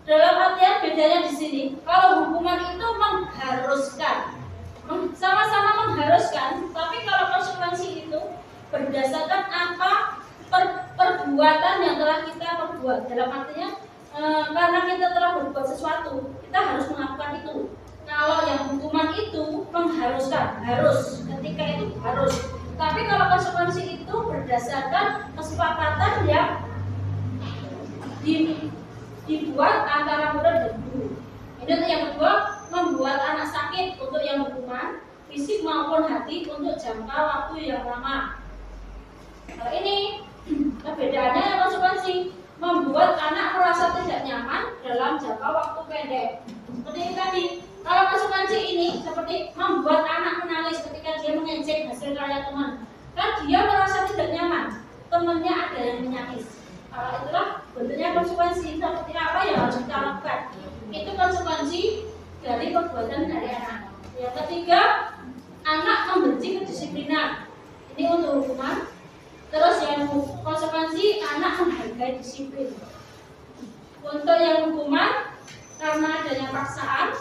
Dalam artian bedanya di sini, kalau hukuman itu mengharuskan, sama-sama mengharuskan, tapi kalau konsekuensi itu berdasarkan apa perbuatan yang telah kita perbuat. Dalam artinya karena kita telah berbuat sesuatu, kita harus melakukan itu. Kalau yang hukuman itu mengharuskan, harus, ketika itu harus. Tapi kalau konsekuensi itu berdasarkan kesepakatan yang dibuat antara murid dan guru. Ini untuk yang kedua, membuat anak sakit untuk yang hukuman, fisik maupun hati untuk jangka waktu yang lama. Kalau ini perbedaannya yang konsekuensi, membuat anak merasa tidak nyaman dalam jangka waktu pendek. Seperti ini tadi. Kalau konsekuensi ini seperti membuat anak menangis ketika dia mengejek hasil karya teman, kan dia merasa tidak nyaman, temannya ada yang menangis. Kalau itulah bentuknya konsekuensi. Seperti apa yang harus kita lakukan? Itu konsekuensi dari perbuatan dari anak. Yang ketiga, anak membenci kedisiplinan. Ini untuk hukuman. Terus yang konsekuensi, anak menghargai disiplin. Untuk yang hukuman, karena adanya paksaan.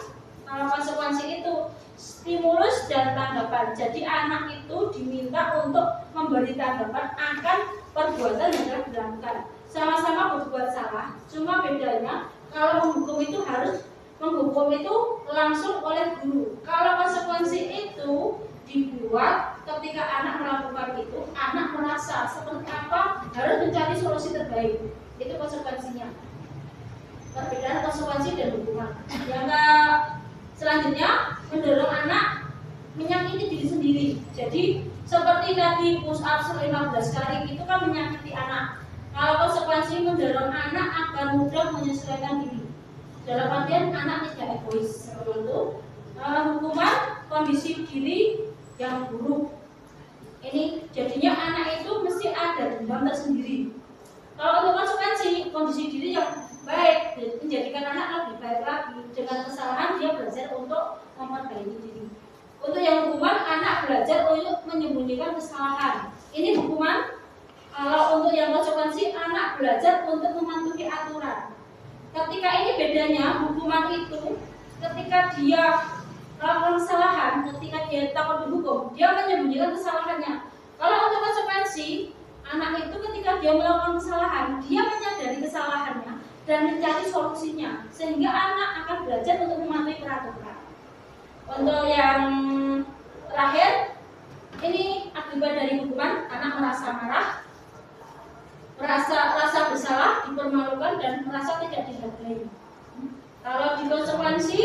Kalau konsekuensi itu stimulus dan tanggapan. Jadi anak itu diminta untuk memberi tanggapan akan perbuatan yang telah dilakukan. Sama-sama berbuat salah, cuma bedanya kalau menghukum itu langsung oleh guru. Kalau konsekuensi itu dibuat ketika anak melakukan itu, anak merasa seperti apa, harus mencari solusi terbaik. Itu konsekuensinya. Perbedaan konsekuensi dan hukuman. Yang selanjutnya, mendorong anak menyakiti diri sendiri. Jadi seperti tadi push up 15 kali itu kan menyakiti anak. Kalau konsekuensi mendorong anak agar mudah menyesuaikan diri. Dalam artian anak tidak egois. Seperti itu. Hukuman kondisi diri yang buruk. Ini jadinya anak itu mesti ada dendam tersendiri. Kalau untuk konsekuensi kondisi diri yang baik, menjadikan anak lebih baik lagi. Dengan kesalahan dia belajar untuk memperbaiki diri. Untuk yang hukuman, anak belajar untuk menyembunyikan kesalahan. Ini hukuman. Kalau untuk yang konsekuensi, anak belajar untuk mematuhi aturan. Ketika ini bedanya, hukuman itu ketika dia melakukan kesalahan, ketika dia takut dihukum, dia menyembunyikan kesalahannya. Kalau untuk konsekuensi, anak itu ketika dia melakukan kesalahan, dia menyadari kesalahannya dan mencari solusinya, sehingga anak akan belajar untuk mematuhi peraturan. Untuk yang terakhir, ini akibat dari hukuman, anak merasa marah, rasa bersalah, dipermalukan, dan merasa tidak dihargai. Kalau di konsekuensi,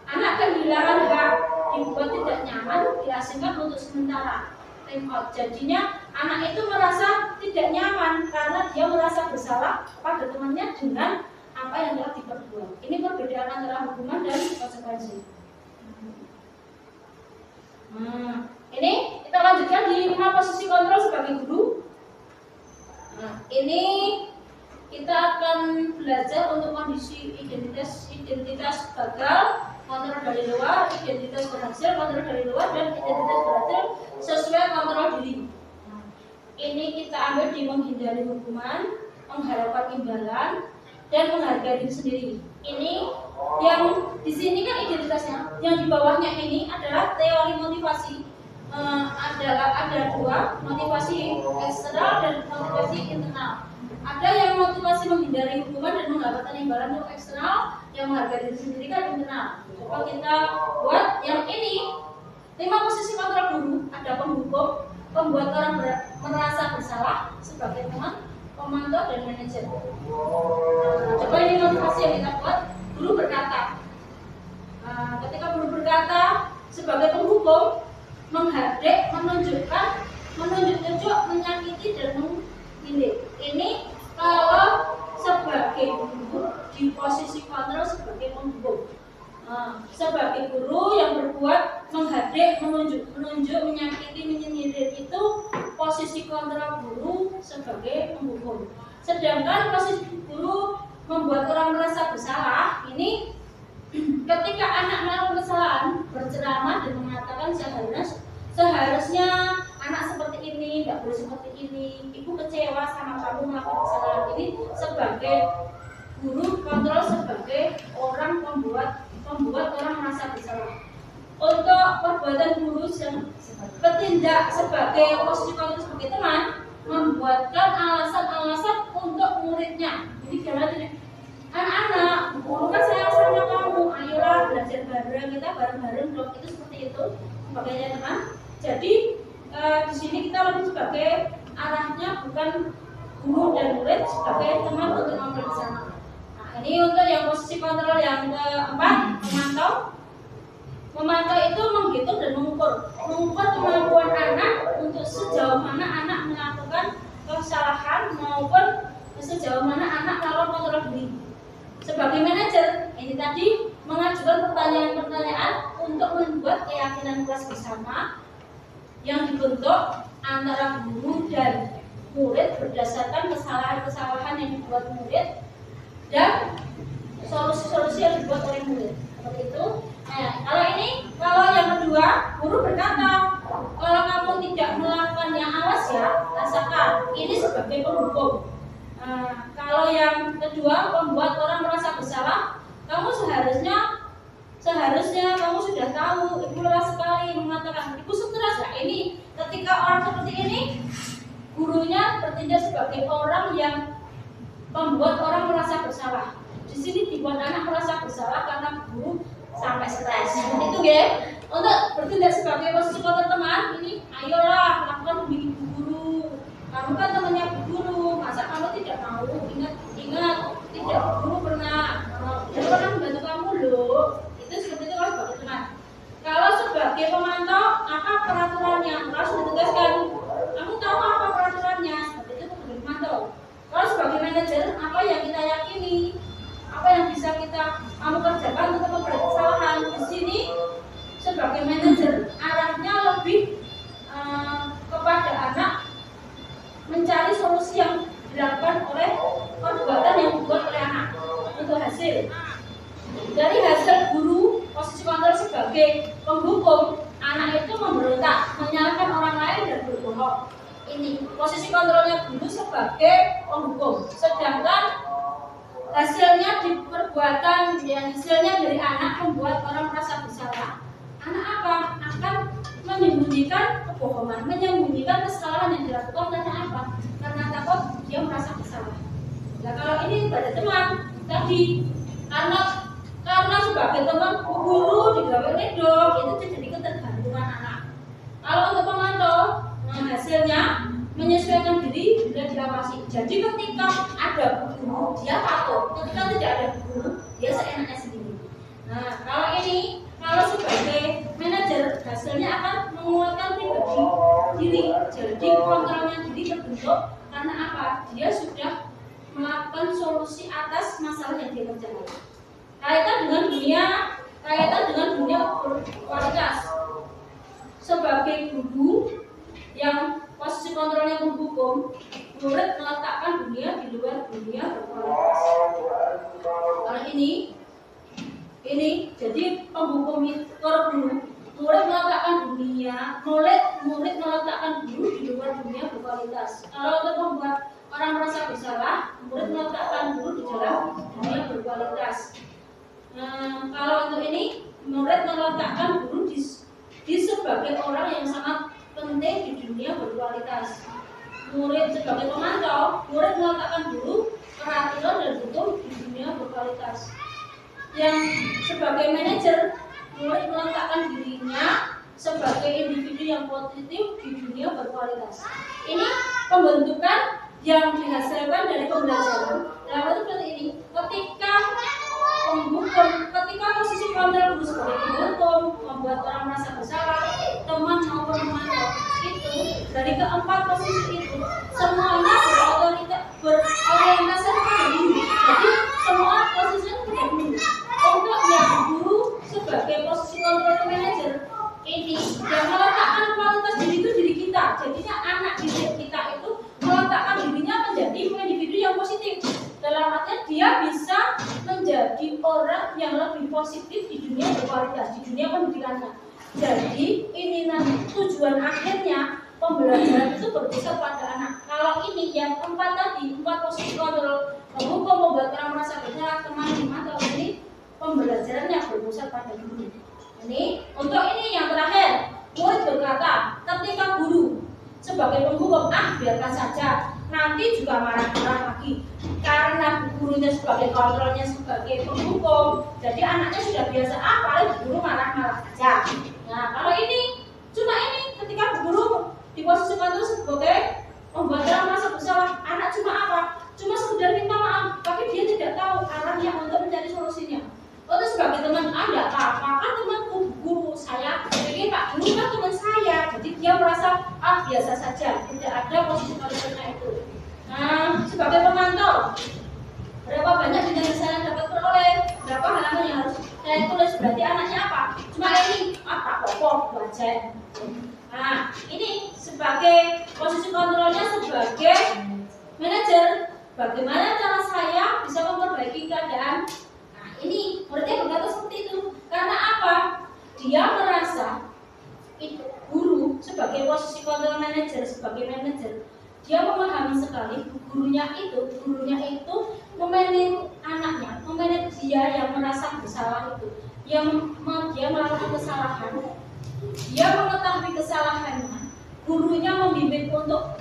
anak kehilangan hak, dibuat tidak nyaman, diasingkan untuk sementara. Jadinya anak itu merasa tidak nyaman karena dia merasa bersalah pada temannya dengan apa yang telah diperbuat. Ini perbedaan antara hukuman dan konsekuensi. Ini kita lanjutkan di 5 posisi kontrol sebagai guru. Ini kita akan belajar untuk kondisi identitas gagal, kontrol dari luar, identitas berhasil, kontrol dari luar, dan identitas berhasil sesuai kontrol diri. Ini kita ambil di menghindari hukuman, mengharapkan imbalan, dan menghargai diri sendiri. Ini yang di sini kan identitasnya, yang di bawahnya ini adalah teori motivasi. Ada 2, motivasi eksternal dan motivasi internal. Ada yang motivasi menghindari hukuman dan mengharapkan imbalan untuk eksternal, yang menghargai diri sendiri kan internal. Coba kita buat yang ini. 5 posisi kontrol guru. Ada penghukum, pembuat orang merasa bersalah sebagai teman, pemantau, dan manajer. Coba ini motivasi yang kita buat. Guru berkata, ketika guru berkata sebagai penghukum, menghadek, menunjuk-nunjuk, menyakiti dan mengindik. Ini kalau sebagai guru di posisi kontrol sebagai penghukum. Sebagai guru yang berbuat menghadek, menunjuk, menyakiti, menyindir itu posisi kontrol guru sebagai penghukum. Sedangkan posisi guru membuat orang merasa bersalah ini ketika anak melakukan kesalahan, berceramah dan mengatakan seharusnya anak seperti ini, tidak boleh seperti ini, ibu kecewa sama kamu melakukan kesalahan ini. Sebagai guru kontrol, sebagai orang membuat orang merasa bersalah. Untuk perbuatan guru yang bertindak sebagai posisi kontrol sebagai teman, membuatkan alasan-alasan untuk muridnya. Jadi gimana? Anak-anak, guru kan sayang sama kamu, ayolah belajar bareng, kita bareng-bareng dong. Itu seperti itu sebagainya teman. Jadi di sini kita lebih sebagai arahnya bukan guru dan murid, sebagai teman untuk ngobrol bersama. Nah, ini untuk yang posisi kontrol yang keempat, memantau. Memantau itu menghitung dan mengukur kemampuan anak untuk sejauh mana anak melakukan kesalahan maupun sejauh mana anak melakukan kontrol diri. Sebagai manajer, ini tadi mengajukan pertanyaan-pertanyaan untuk membuat keyakinan kelas bersama yang dibentuk antara guru dan murid berdasarkan kesalahan-kesalahan yang dibuat murid dan solusi-solusi yang dibuat oleh murid. Seperti itu. Nah, kalau yang kedua, guru berkata, kalau kamu tidak melakukannya, awas ya, rasakan. Ini sebagai penghukum. Kalau yang kedua, membuat orang merasa bersalah, kamu seharusnya kamu sudah tahu, ibu lelah sekali mengatakan, ibu stres ya. Ini ketika orang seperti ini, gurunya bertindak sebagai orang yang membuat orang merasa bersalah. Di sini dibuat anak merasa bersalah karena guru sampai stres. Itu ya. Untuk bertindak sebagai posisi teman, ini ayolah lakukan demi guru. Kamu kan temannya guru, masa kamu tidak mau? Ingat, tidak guru pernah membantu kamu loh. Itu seperti itu kalau sebagai teman. Kalau sebagai pemantau, apa peraturannya? Harus ditegaskan. Kamu tahu apa peraturannya? Seperti itu sebagai pemantau. Kalau sebagai manajer, apa yang kita yakini? Apa yang bisa kamu kerjakan untuk memperbaiki kesalahan? Di sini sebagai manajer, arahnya lebih kepada anak mencari solusi yang dilakukan oleh perbuatan yang dibuat oleh anak untuk hasil. Dari hasil guru posisi kontrol sebagai penghukum, anak itu memberontak, menyalahkan orang lain dan berbohong. Ini posisi kontrolnya guru sebagai penghukum. Sedangkan hasilnya di perbuatan, hasilnya dari anak membuat orang merasa bersalah. Anak akan menyembunyikan kebohongan, menyembunyikan kesalahan yang dilakukan karena apa? Karena takut dia merasa bersalah. Nah, kalau ini pada teman tadi, karena sebagai teman guru digawe dong, itu jadi ketergantungan anak. Kalau untuk pemantau, hasilnya menyesuaikan diri dan diawasi. Jadi ketika ada guru, dia patuh. Ketika tidak ada guru, dia seenaknya sendiri. Nah, kalau sebagai manajer, hasilnya akan menguatkan pribadi diri. Jadi kontrolnya diri terbentuk karena apa? Dia sudah melakukan solusi atas masalah yang dia kerjakan. Kaitan dengan dunia berkualitas. Sebagai guru yang posisi kontrolnya menghukum, murid meletakkan dunia di luar dunia berkualitas. Kalau ini jadi penghukum guru, murid meletakkan murid meletakkan guru di luar dunia berkualitas. Kalau untuk membuat orang merasa bersalah, murid meletakkan guru di dalam dunia berkualitas. Kalau untuk ini, murid meletakkan guru di sebagai orang yang sangat penting di dunia berkualitas. Murid sebagai pemantau, murid meletakkan guru peraturan dan hukum di dunia berkualitas. Yang sebagai manajer, murid meletakkan dirinya sebagai individu yang positif di dunia berkualitas. Ini pembentukan yang dihasilkan dari pembelajaran. Dalam arti seperti ini, ketika posisi kontrol guru sebagai penghukum membuat orang merasa bersalah, teman maupun pemantau itu dari keempat posisi itu semuanya berorientasi kepada guru. Jadi semua posisinya kepada guru. Untuk yang guru sebagai posisi control manager ini yang meletakkan kualitas diri itu diri kita. Jadinya anak didik kita itu meletakkan dirinya menjadi individu yang positif. Dalam artian dia bisa menjadi orang yang lebih positif di dunia berkualitas, di dunia pendidikannya. Jadi ini nanti tujuan akhirnya pembelajaran itu berpusat pada anak. Kalau ini yang empat tadi, empat posisi kontrol, menghukum, membuat orang merasa bersalah, teman-teman, kalau ini pembelajarannya berpusat pada guru. Ini untuk ini yang terakhir, murid berkata, ketika guru sebagai penghukum, biarkan saja, nanti juga marah-marah lagi. Karena gurunya sebagai kontrolnya sebagai penghukum, jadi anaknya sudah biasa, paling guru marah-marah saja. Nah, kalau ini cuma ini ketika guru di posisi kontrol sebagai membuat orang merasa bersalah, anak cuma apa? Cuma sekedar minta maaf, tapi dia tidak tahu arahnya untuk mencari solusinya. Untuk sebagai teman, ada apa-apa kan teman guru saya, jadi Pak Guru kan teman saya, jadi dia merasa biasa saja, tidak ada posisi kontrolnya itu. Nah, sebagai pemantau, berapa banyak bidang yang saya dapat peroleh, berapa halaman yang harus saya tulis, berarti anaknya apa? Cuma ini, tak pokok, belajar. Nah, ini sebagai posisi kontrolnya sebagai manajer, bagaimana cara saya bisa memperbaiki keadaan. Nah, ini muridnya berkata seperti itu. Karena apa? Dia merasa itu guru sebagai posisi kontrol manajer, sebagai manajer, dia memahami sekali gurunya itu memanage anaknya, memanage dia yang merasa bersalah itu, yang dia melakukan kesalahan, dia mengetahui kesalahannya, gurunya membimbing untuk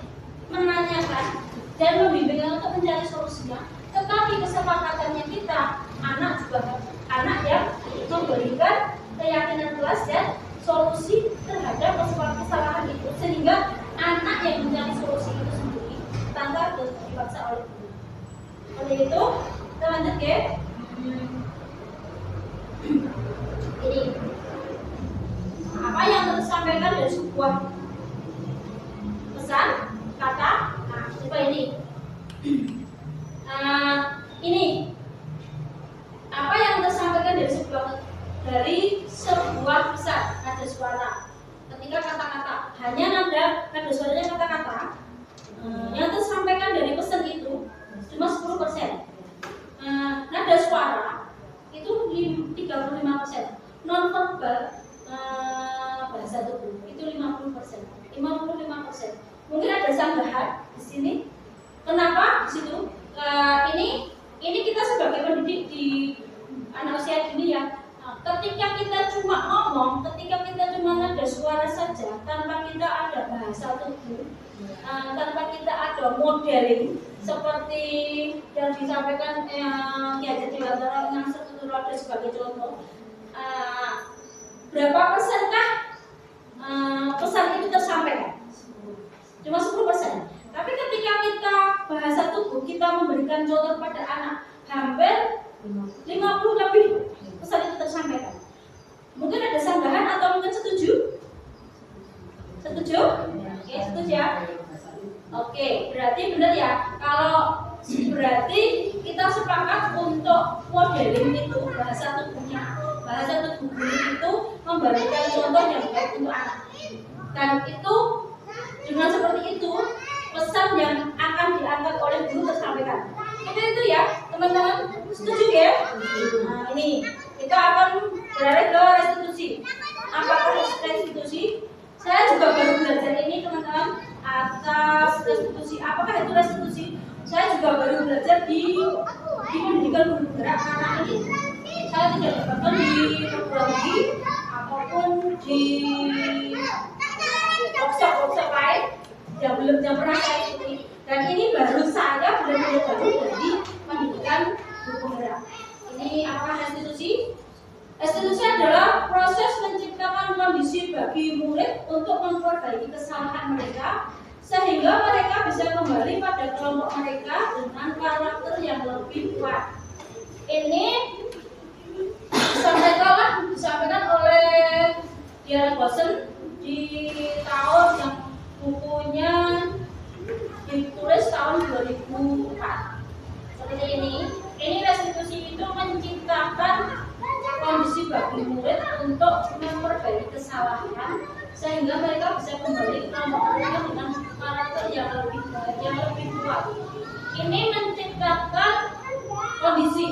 menanyakan dan membimbing untuk mencari solusinya. Tetapi kesepakatannya kita, anak juga anak yang memberikan keyakinan kelas dan solusi terhadap kesalahan itu, sehingga anak yang mencari solusi itu sendiri tanpa dipaksa oleh guru. Oleh itu, kita lanjut ke ini. Apa yang tersampaikan dari sebuah pesan kata? Nah, coba ini. Ini apa yang tersampaikan dari sebuah pesan nada suara. Ketika kata-kata hanya nada suaranya kata-kata, yang tersampaikan dari pesan itu cuma 10%. Nada suara itu 35%. Non verbal bahasa tubuh itu 50%. 55%. Mungkin ada sanggahan di sini. Kenapa di situ? Ini kita sebagai pendidik di anak usia dini ya. Ketika kita cuma ngomong, ketika kita cuma nada suara saja, tanpa kita ada bahasa tubuh, tanpa kita ada modeling seperti yang disampaikan Ki Hajar Dewantara yang Setutu sebagai contoh, berapa persenkah pesan itu tersampaikan? Cuma 10%. Tapi ketika kita bahasa tubuh, kita memberikan contoh pada anak, hampir 50 lebih pesan itu tersampaikan. Mungkin ada sanggahan atau mungkin setuju? Setuju? Oke, setuju ya? Oke, berarti benar ya. Kalau berarti kita sepakat untuk modeling itu bahasa tubuhnya. Bahasa tubuh guru itu memberikan contoh yang baik untuk anak. Dan itu dengan seperti itu pesan yang akan diangkat oleh guru tersampaikan. Itu ya, teman-teman. Setuju ya? Nah, ini kita akan beralih ke restitusi. Apakah restitusi? Saya juga baru belajar ini teman-teman atas restitusi. Apakah itu restitusi? Saya juga baru belajar di pendidikan guru gerak karena ini saya tidak dapatkan di perguruan tinggi ataupun di workshop lain yang belum pernah saya ikuti. Dan ini baru saya benar-benar baru dari pendidikan guru gerak. Ini apa restitusi? Restitusi adalah proses menciptakan kondisi bagi murid untuk memperbaiki kesalahan mereka sehingga mereka bisa kembali pada kelompok mereka dengan karakter yang lebih kuat. Ini disampaikan oleh Diana Bosen di tahun yang bukunya ditulis tahun 2004 seperti ini. Ini restitusi itu menciptakan kondisi bagi murid untuk memperbaiki kesalahan sehingga mereka bisa kembali ke kelompoknya dengan karakter yang lebih baik, yang lebih kuat. Ini menciptakan kondisi.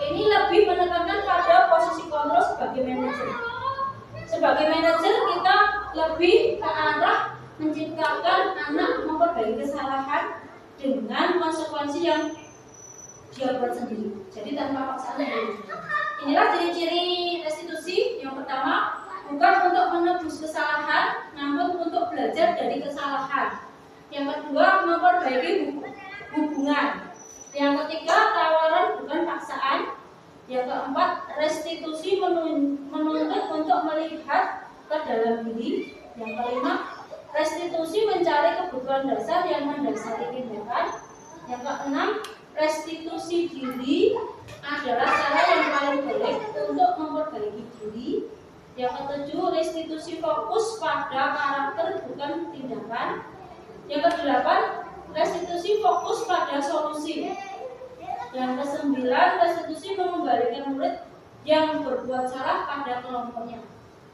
Ini lebih menekankan pada posisi kontrol sebagai manajer. Sebagai manajer kita lebih ke arah menciptakan anak memperbaiki kesalahan dengan konsekuensi yang dia buat sendiri. Jadi tanpa paksaan. Inilah ciri-ciri restitusi. Yang pertama, bukan untuk menebus kesalahan, namun untuk belajar dari kesalahan. Yang kedua, memperbaiki hubungan. Yang ketiga, tawaran bukan paksaan. Yang keempat, restitusi menuntut untuk melihat ke dalam diri. Yang kelima, restitusi mencari kebutuhan dasar yang mendasari tindakan. Yang keenam, restitusi diri adalah cara yang paling baik untuk memperbaiki diri. Yang ketujuh, restitusi fokus pada karakter bukan tindakan. Yang kedelapan, restitusi fokus pada solusi. Yang kesembilan, restitusi mengembalikan murid yang berbuat salah pada kelompoknya.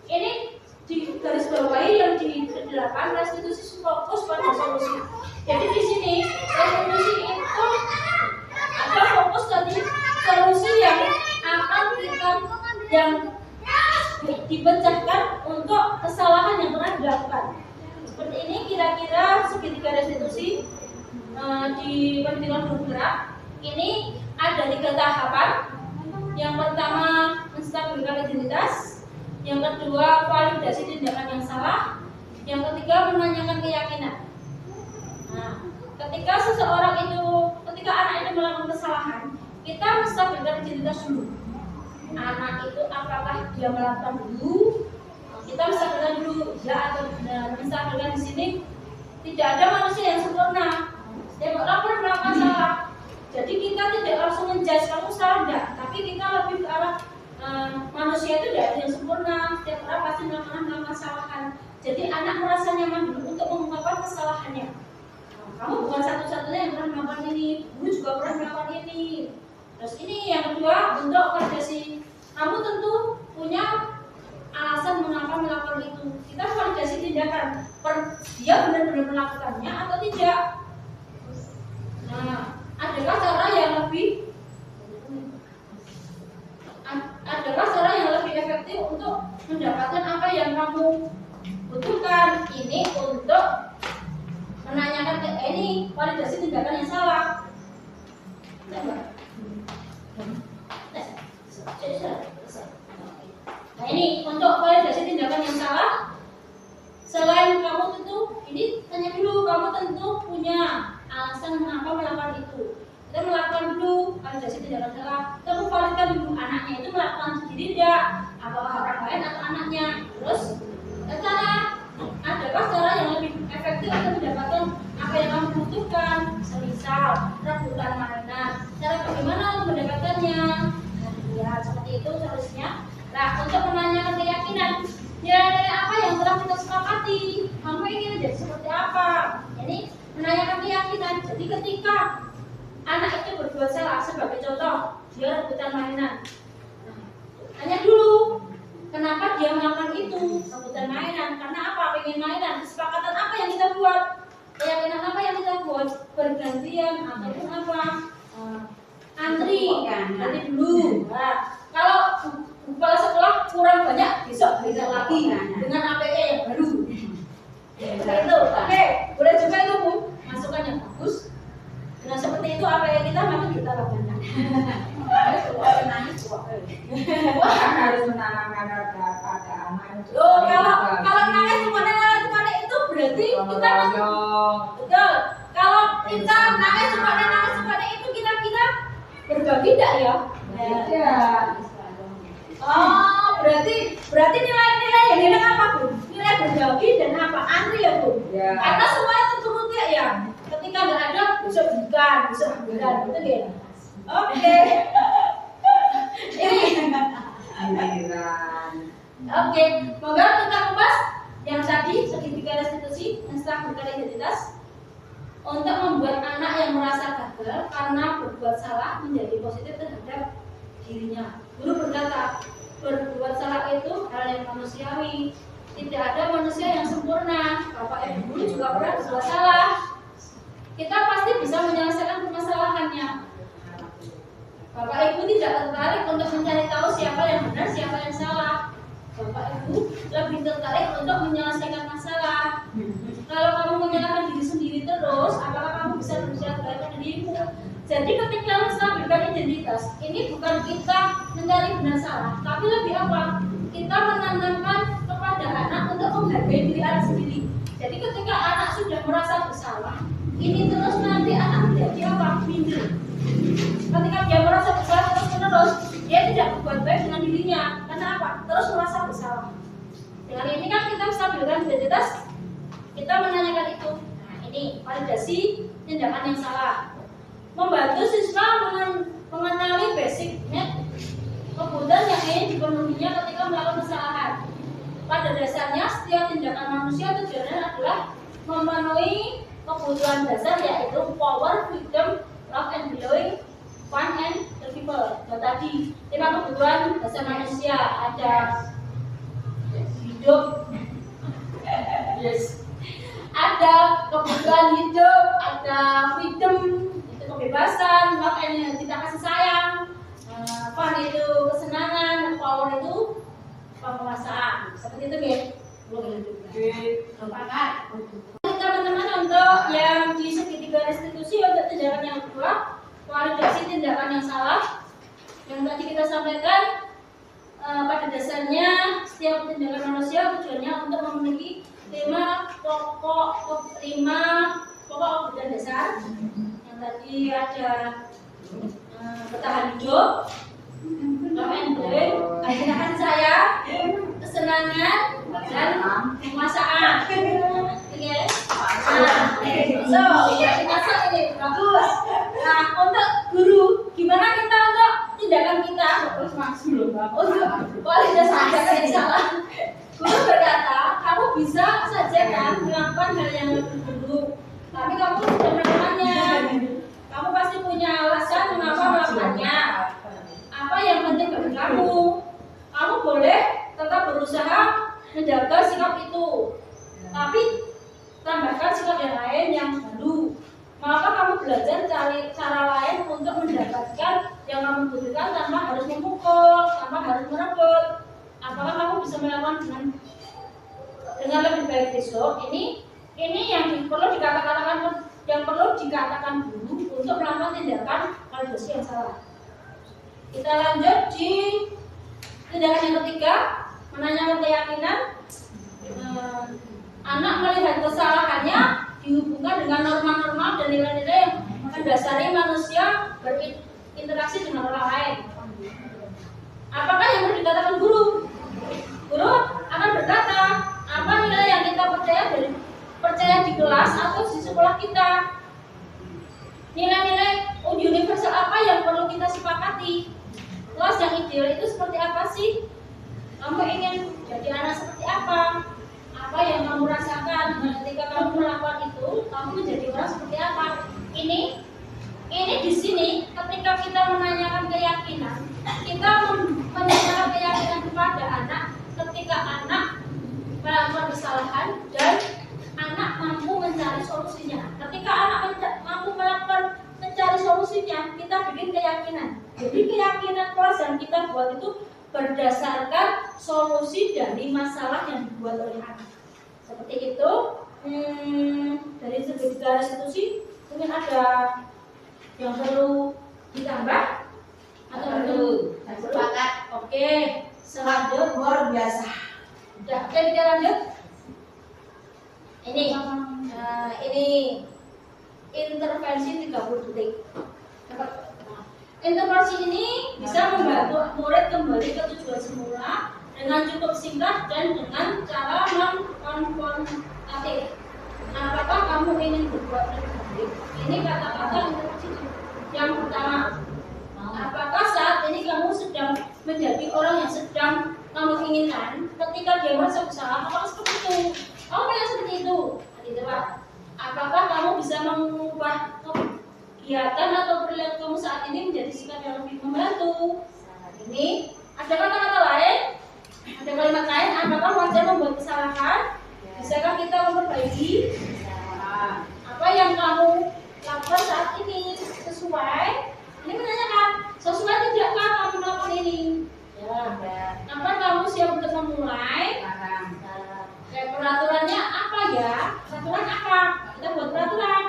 Ini di garis bawahi yang di kedelapan, restitusi fokus pada solusi. Jadi di sini restitusi itu ada fokus tadi solusi yang akan kita yang dipecahkan untuk kesalahan yang pernah dilakukan. Seperti ini kira-kira segitiga restitusi di pendidikan bergerak. Ini ada 3 tahapan. Yang pertama, menstabilkan identitas. Yang kedua, validasi tindakan yang salah. Yang ketiga, menanyakan keyakinan. Nah, ketika anak itu melakukan kesalahan, kita menstabilkan identitas dulu. Anak itu apakah dia melakukan dulu? Kita menstabilkan dulu ya atau benar. Menstabilkan di sini tidak ada manusia yang sempurna. Setiap orang pernah melakukan salah. Jadi kita tidak langsung menjudge kamu salah enggak, tapi kita lebih ke arah manusia itu tidak ada yang sempurna. Setiap orang pasti melakukan kesalahan. Jadi anak merasa nyaman dulu untuk mengungkapkan kesalahannya. Kamu bukan satu-satunya yang pernah melakukan ini, kamu juga pernah melakukan ini. Terus ini yang kedua, untuk validasi. Kamu tentu punya alasan mengapa melakukan itu. Kita validasi tindakan. Dia benar-benar melakukannya atau tidak. Nah, adakah cara yang lebih efektif untuk mendapatkan apa yang kamu butuhkan? Ini untuk menanyakan ini validasi tindakan yang salah. Nah ini untuk validasi tindakan yang salah. Selain kamu tentu, ini tanya dulu, kamu tentu punya alasan mengapa melakukan itu. Kita melakukan dulu validasi tindakan salah. Kita validkan dulu anaknya itu melakukan sendiri tidak, apakah orang lain atau anaknya. Terus adakah cara yang lebih efektif untuk mendapatkan apa yang kamu butuhkan? Semisal rebutan mainan. Cara bagaimana untuk mendapatkannya? Nah, lihat seperti itu solusinya. Nah, untuk menanyakan keyakinan, nilai-nilai apa yang telah kita sepakati? Kamu ingin menjadi seperti apa? Jadi menanyakan keyakinan. Jadi ketika anak itu berbuat salah, sebagai contoh, dia rebutan mainan. Nah, tanya dulu, kenapa dia melakukan itu? Rebutan mainan, karena apa? Pengen mainan. Kesepakatan apa yang kita buat? Keyakinan apa yang kita buat? Bergantian ataupun apa? Antri dulu. Nah, kalau kepala sekolah kurang banyak, besok beda lagi dengan APK yang baru. Itu, oke, boleh juga itu Bu, masukan yang bagus. Nah seperti itu apa yang kita nanti kita lakukan. Harus menanamkan pada anak. Oh, kalau nangis semuanya itu berarti kita betul. Kalau kita nangis semuanya itu kira-kira berbagi tidak ya? Tidak. Oh, berarti nilai-nilai yang ini apa Bu? Nilai berbagi dan apa? Antri ya Bu? Ya. Karena semuanya turut ya. Ketika nggak ada, besok bukan, gitu ya. Oke. Ini. Aliran. Oke, moga kita kupas yang tadi segitiga restitusi yang setelah berkali identitas untuk membuat anak yang merasa gagal karena berbuat salah menjadi positif terhadap dirinya. Guru berkata, berbuat salah itu hal yang manusiawi. Tidak ada manusia yang sempurna. Bapak Ibu guru juga pernah berbuat salah. Kita pasti bisa menyelesaikan permasalahannya. Bapak Ibu tidak tertarik untuk mencari tahu siapa yang benar, siapa yang salah. Bapak Ibu lebih tertarik untuk menyelesaikan masalah. Kalau kamu menyalahkan diri sendiri terus, apakah kamu bisa berusaha baik dirimu? Jadi ketika menstabilkan identitas, ini bukan kita mencari benar salah, tapi lebih apa? Kita menanamkan kepada anak untuk menghargai diri anak sendiri. Jadi ketika anak sudah merasa bersalah, ini terus nanti anak menjadi apa? Minder. Ketika dia merasa bersalah terus-menerus, dia tidak berbuat baik dengan dirinya. Karena apa? Terus merasa bersalah. Dengan ini kan kita menstabilkan identitas, kita menanyakan itu. Nah, ini validasi tindakan yang salah. Membantu siswa mengenali basicnya kebutuhan yang ingin dipenuhinya ketika melakukan kesalahan. Pada dasarnya setiap tindakan manusia tujuannya adalah memenuhi kebutuhan dasar yaitu power, freedom, love and belonging, fun and survival. Tadi 5 kebutuhan dasar manusia ada hidup, ada kebutuhan hidup, ada freedom itu kebebasan, love and tidak kasih sayang, fun itu kesenangan, power itu penguasaan. Seperti itu ya. Teman-teman untuk yang di segitiga restitusi untuk tindakan yang kedua, validasi tindakan yang salah. Yang tadi kita sampaikan pada dasarnya setiap tindakan manusia tujuannya untuk memenuhi 5 pokok kebutuhan dasar. Yang tadi ada bertahan hidup, love and belonging, kasih sayang, kesenangan, dan penguasaan. Oke. Ini bagus. Nah, untuk guru, gimana kita untuk tindakan kita? Untuk validasi tindakan yang salah. Guru berkata, kamu bisa saja kan melakukan hal yang lebih buruk, tapi kamu sudah melakukannya. Kamu pasti punya alasan mengapa melakukannya. Apa yang penting bagi kamu? Kamu boleh tetap berusaha menjaga sikap itu, tapi tambahkan sikap yang lain yang baru. Maka kamu belajar cari cara lain untuk mendapatkan yang kamu butuhkan tanpa harus memukul, tanpa harus merebut. Apakah kamu bisa melakukan dengan lebih baik besok? Ini yang perlu dikatakan guru untuk melakukan tindakan validasi yang salah. Kita lanjut di tindakan yang ketiga, menanyakan keyakinan. Anak melihat kesalahannya dihubungkan dengan norma-norma dan nilai-nilai yang mendasari manusia berinteraksi dengan orang lain. Apakah yang perlu dikatakan guru? Guru akan berkata, apa nilai yang kita percaya di kelas atau di sekolah kita? Nilai-nilai universal apa yang perlu kita sepakati? Kelas yang ideal itu seperti apa sih? Kamu ingin jadi anak seperti apa? Apa yang kamu rasakan ketika kamu melakukan itu? Kamu menjadi orang seperti apa? Ini di sini ketika kita menanyakan keyakinan, kita menanyakan keyakinan kepada anak ketika anak melakukan kesalahan dan anak mampu mencari solusinya. Ketika anak mampu mencari solusinya, kita bikin keyakinan. Jadi keyakinan kelas yang kita buat itu berdasarkan solusi dari masalah yang dibuat oleh anak. Seperti itu. Dari segitiga restitusi mungkin ada yang perlu ditambah atau perlu Sepakat. Oke, selanjutnya Luar biasa. udah. Oke, kita lanjut. Ini intervensi 30 detik. Intervensi ini bisa membantu murid kembali ke tujuan semula dengan cukup singkat dan dengan cara non-konfrontatif. Apakah kamu ingin berbuat lebih baik? Ini kata-kata intervensi yang pertama. Apakah saat ini kamu sedang menjadi orang yang sedang kamu inginkan ketika dia merasa bersalah? Apakah seperti itu? Kamu pengen seperti itu, gitu Pak. Apakah kamu bisa mengubah kegiatan atau perilaku kamu saat ini menjadi sikap yang lebih membantu? Saat ini ada kata-kata lain, ada kalimat lain. Apakah wajar membuat kesalahan? Bisakah kita memperbaiki? Apa yang kamu lakukan saat ini sesuai? Ini menanyakan sesuai tidakkah kamu melakukan ini? Ya. Apa kamu siap untuk memulai? Kayak peraturannya apa ya? Peraturan apa? Kita buat peraturan.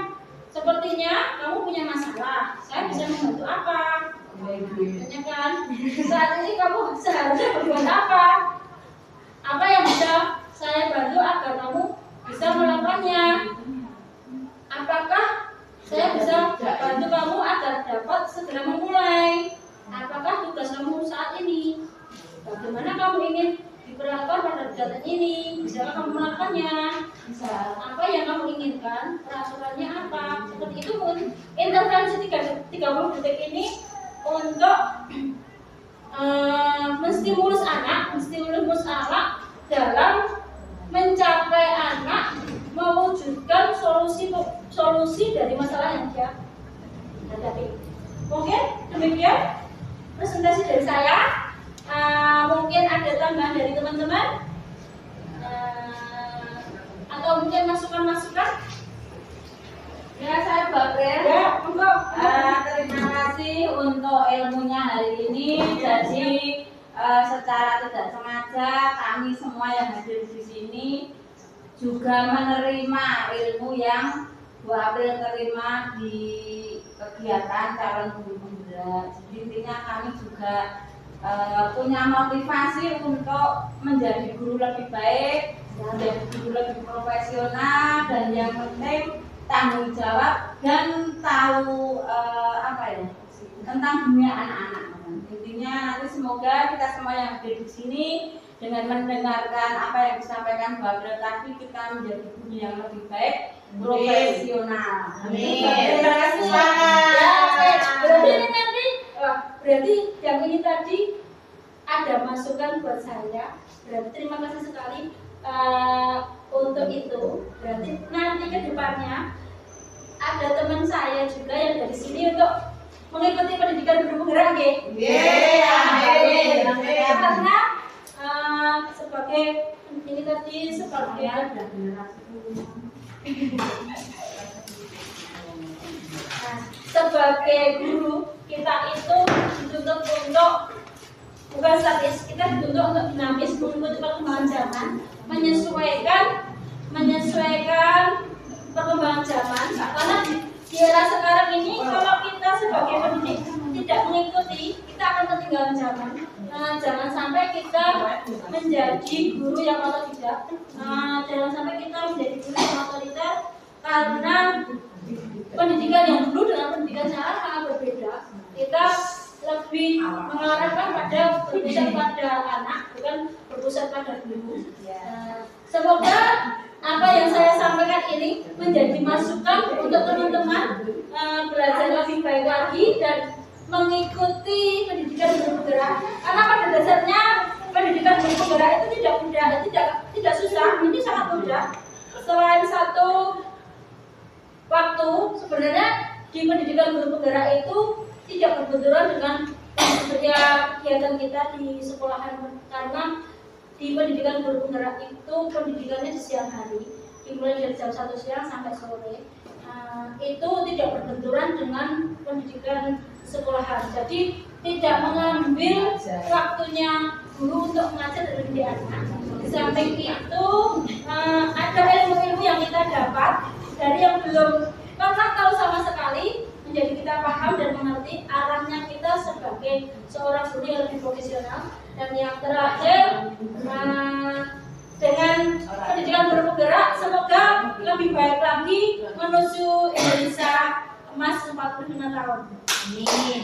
Sepertinya kamu punya masalah. Saya bisa membantu apa? Tanyakan. Saat ini kamu seharusnya berbuat apa? Apa yang bisa saya bantu agar kamu bisa melakukannya? Apakah saya bisa bantu kamu agar dapat segera memulai? Apakah tugas kamu saat ini? Bagaimana kamu ingin diperlakukan pada kegiatan ini? Bisakah kamu melakukannya? Bisa. Apa yang kamu inginkan? Peraturannya apa? Seperti itu pun intervensi 30 detik ini untuk menstimulus anak dalam mencapai anak mewujudkan solusi dari masalah yang dia hadapi. Mungkin demikian presentasi dari saya. Mungkin ada tambahan dari teman-teman atau mungkin masukan-masukan. Ya, saya Baper. Ya, untuk Terima kasih untuk ilmunya hari ini. Jadi secara tidak sengaja kami semua yang hadir di sini juga menerima ilmu yang Bu April terima di kegiatan calon guru penggerak. Jadi intinya kami juga punya motivasi untuk menjadi guru lebih baik, menjadi guru lebih profesional, dan yang penting tanggung jawab dan tahu tentang dunia anak-anak. Intinya nanti semoga kita semua yang hadir di sini dengan mendengarkan apa yang disampaikan Bu April tadi, kita menjadi guru yang lebih baik, profesional. Amin. Terima kasih. berarti ini nanti berarti yang ini tadi ada masukan buat saya. Berarti terima kasih sekali untuk itu. Berarti nanti ke depannya ada teman saya juga yang dari sini untuk mengikuti pendidikan guru penggerak nggih. Karena sebagai ini tadi sebagai guru kita itu dituntut untuk bukan statis, kita dituntut untuk dinamis, mengikuti perkembangan zaman, menyesuaikan perkembangan zaman. Karena di era sekarang ini kalau kita sebagai pendidik tidak mengikuti, kita akan ketinggalan zaman. Jangan sampai kita menjadi guru yang otodidak, jangan sampai kita menjadi guru yang otoriter, karena pendidikan yang dulu dengan pendidikan sekarang sangat berbeda. Kita lebih mengarahkan pada berpusat pada anak, bukan berpusat pada guru. Semoga apa yang saya sampaikan ini menjadi masukan untuk teman-teman belajar lebih baik lagi dan mengikuti pendidikan guru penggerak. Karena pada dasarnya pendidikan guru penggerak itu tidak susah, ini sangat mudah. Selain satu waktu, sebenarnya di pendidikan guru penggerak itu tidak berbenturan dengan kegiatan kita di sekolahan, karena di pendidikan guru penggerak itu pendidikannya di siang hari, dimulai dari jam 1 siang sampai sore. Itu tidak berbenturan dengan pendidikan sekolahan, jadi tidak mengambil waktunya guru untuk mengajar dan mendidik anak. Di samping itu ada ilmu-ilmu yang kita dapat dari yang belum pernah tahu sama sekali, menjadi kita paham dan mengerti arahnya kita sebagai seorang guru yang lebih profesional. Dan yang terakhir, dengan pendidikan guru penggerak semoga lebih baik lagi menuju Indonesia emas 45 tahun. Amin.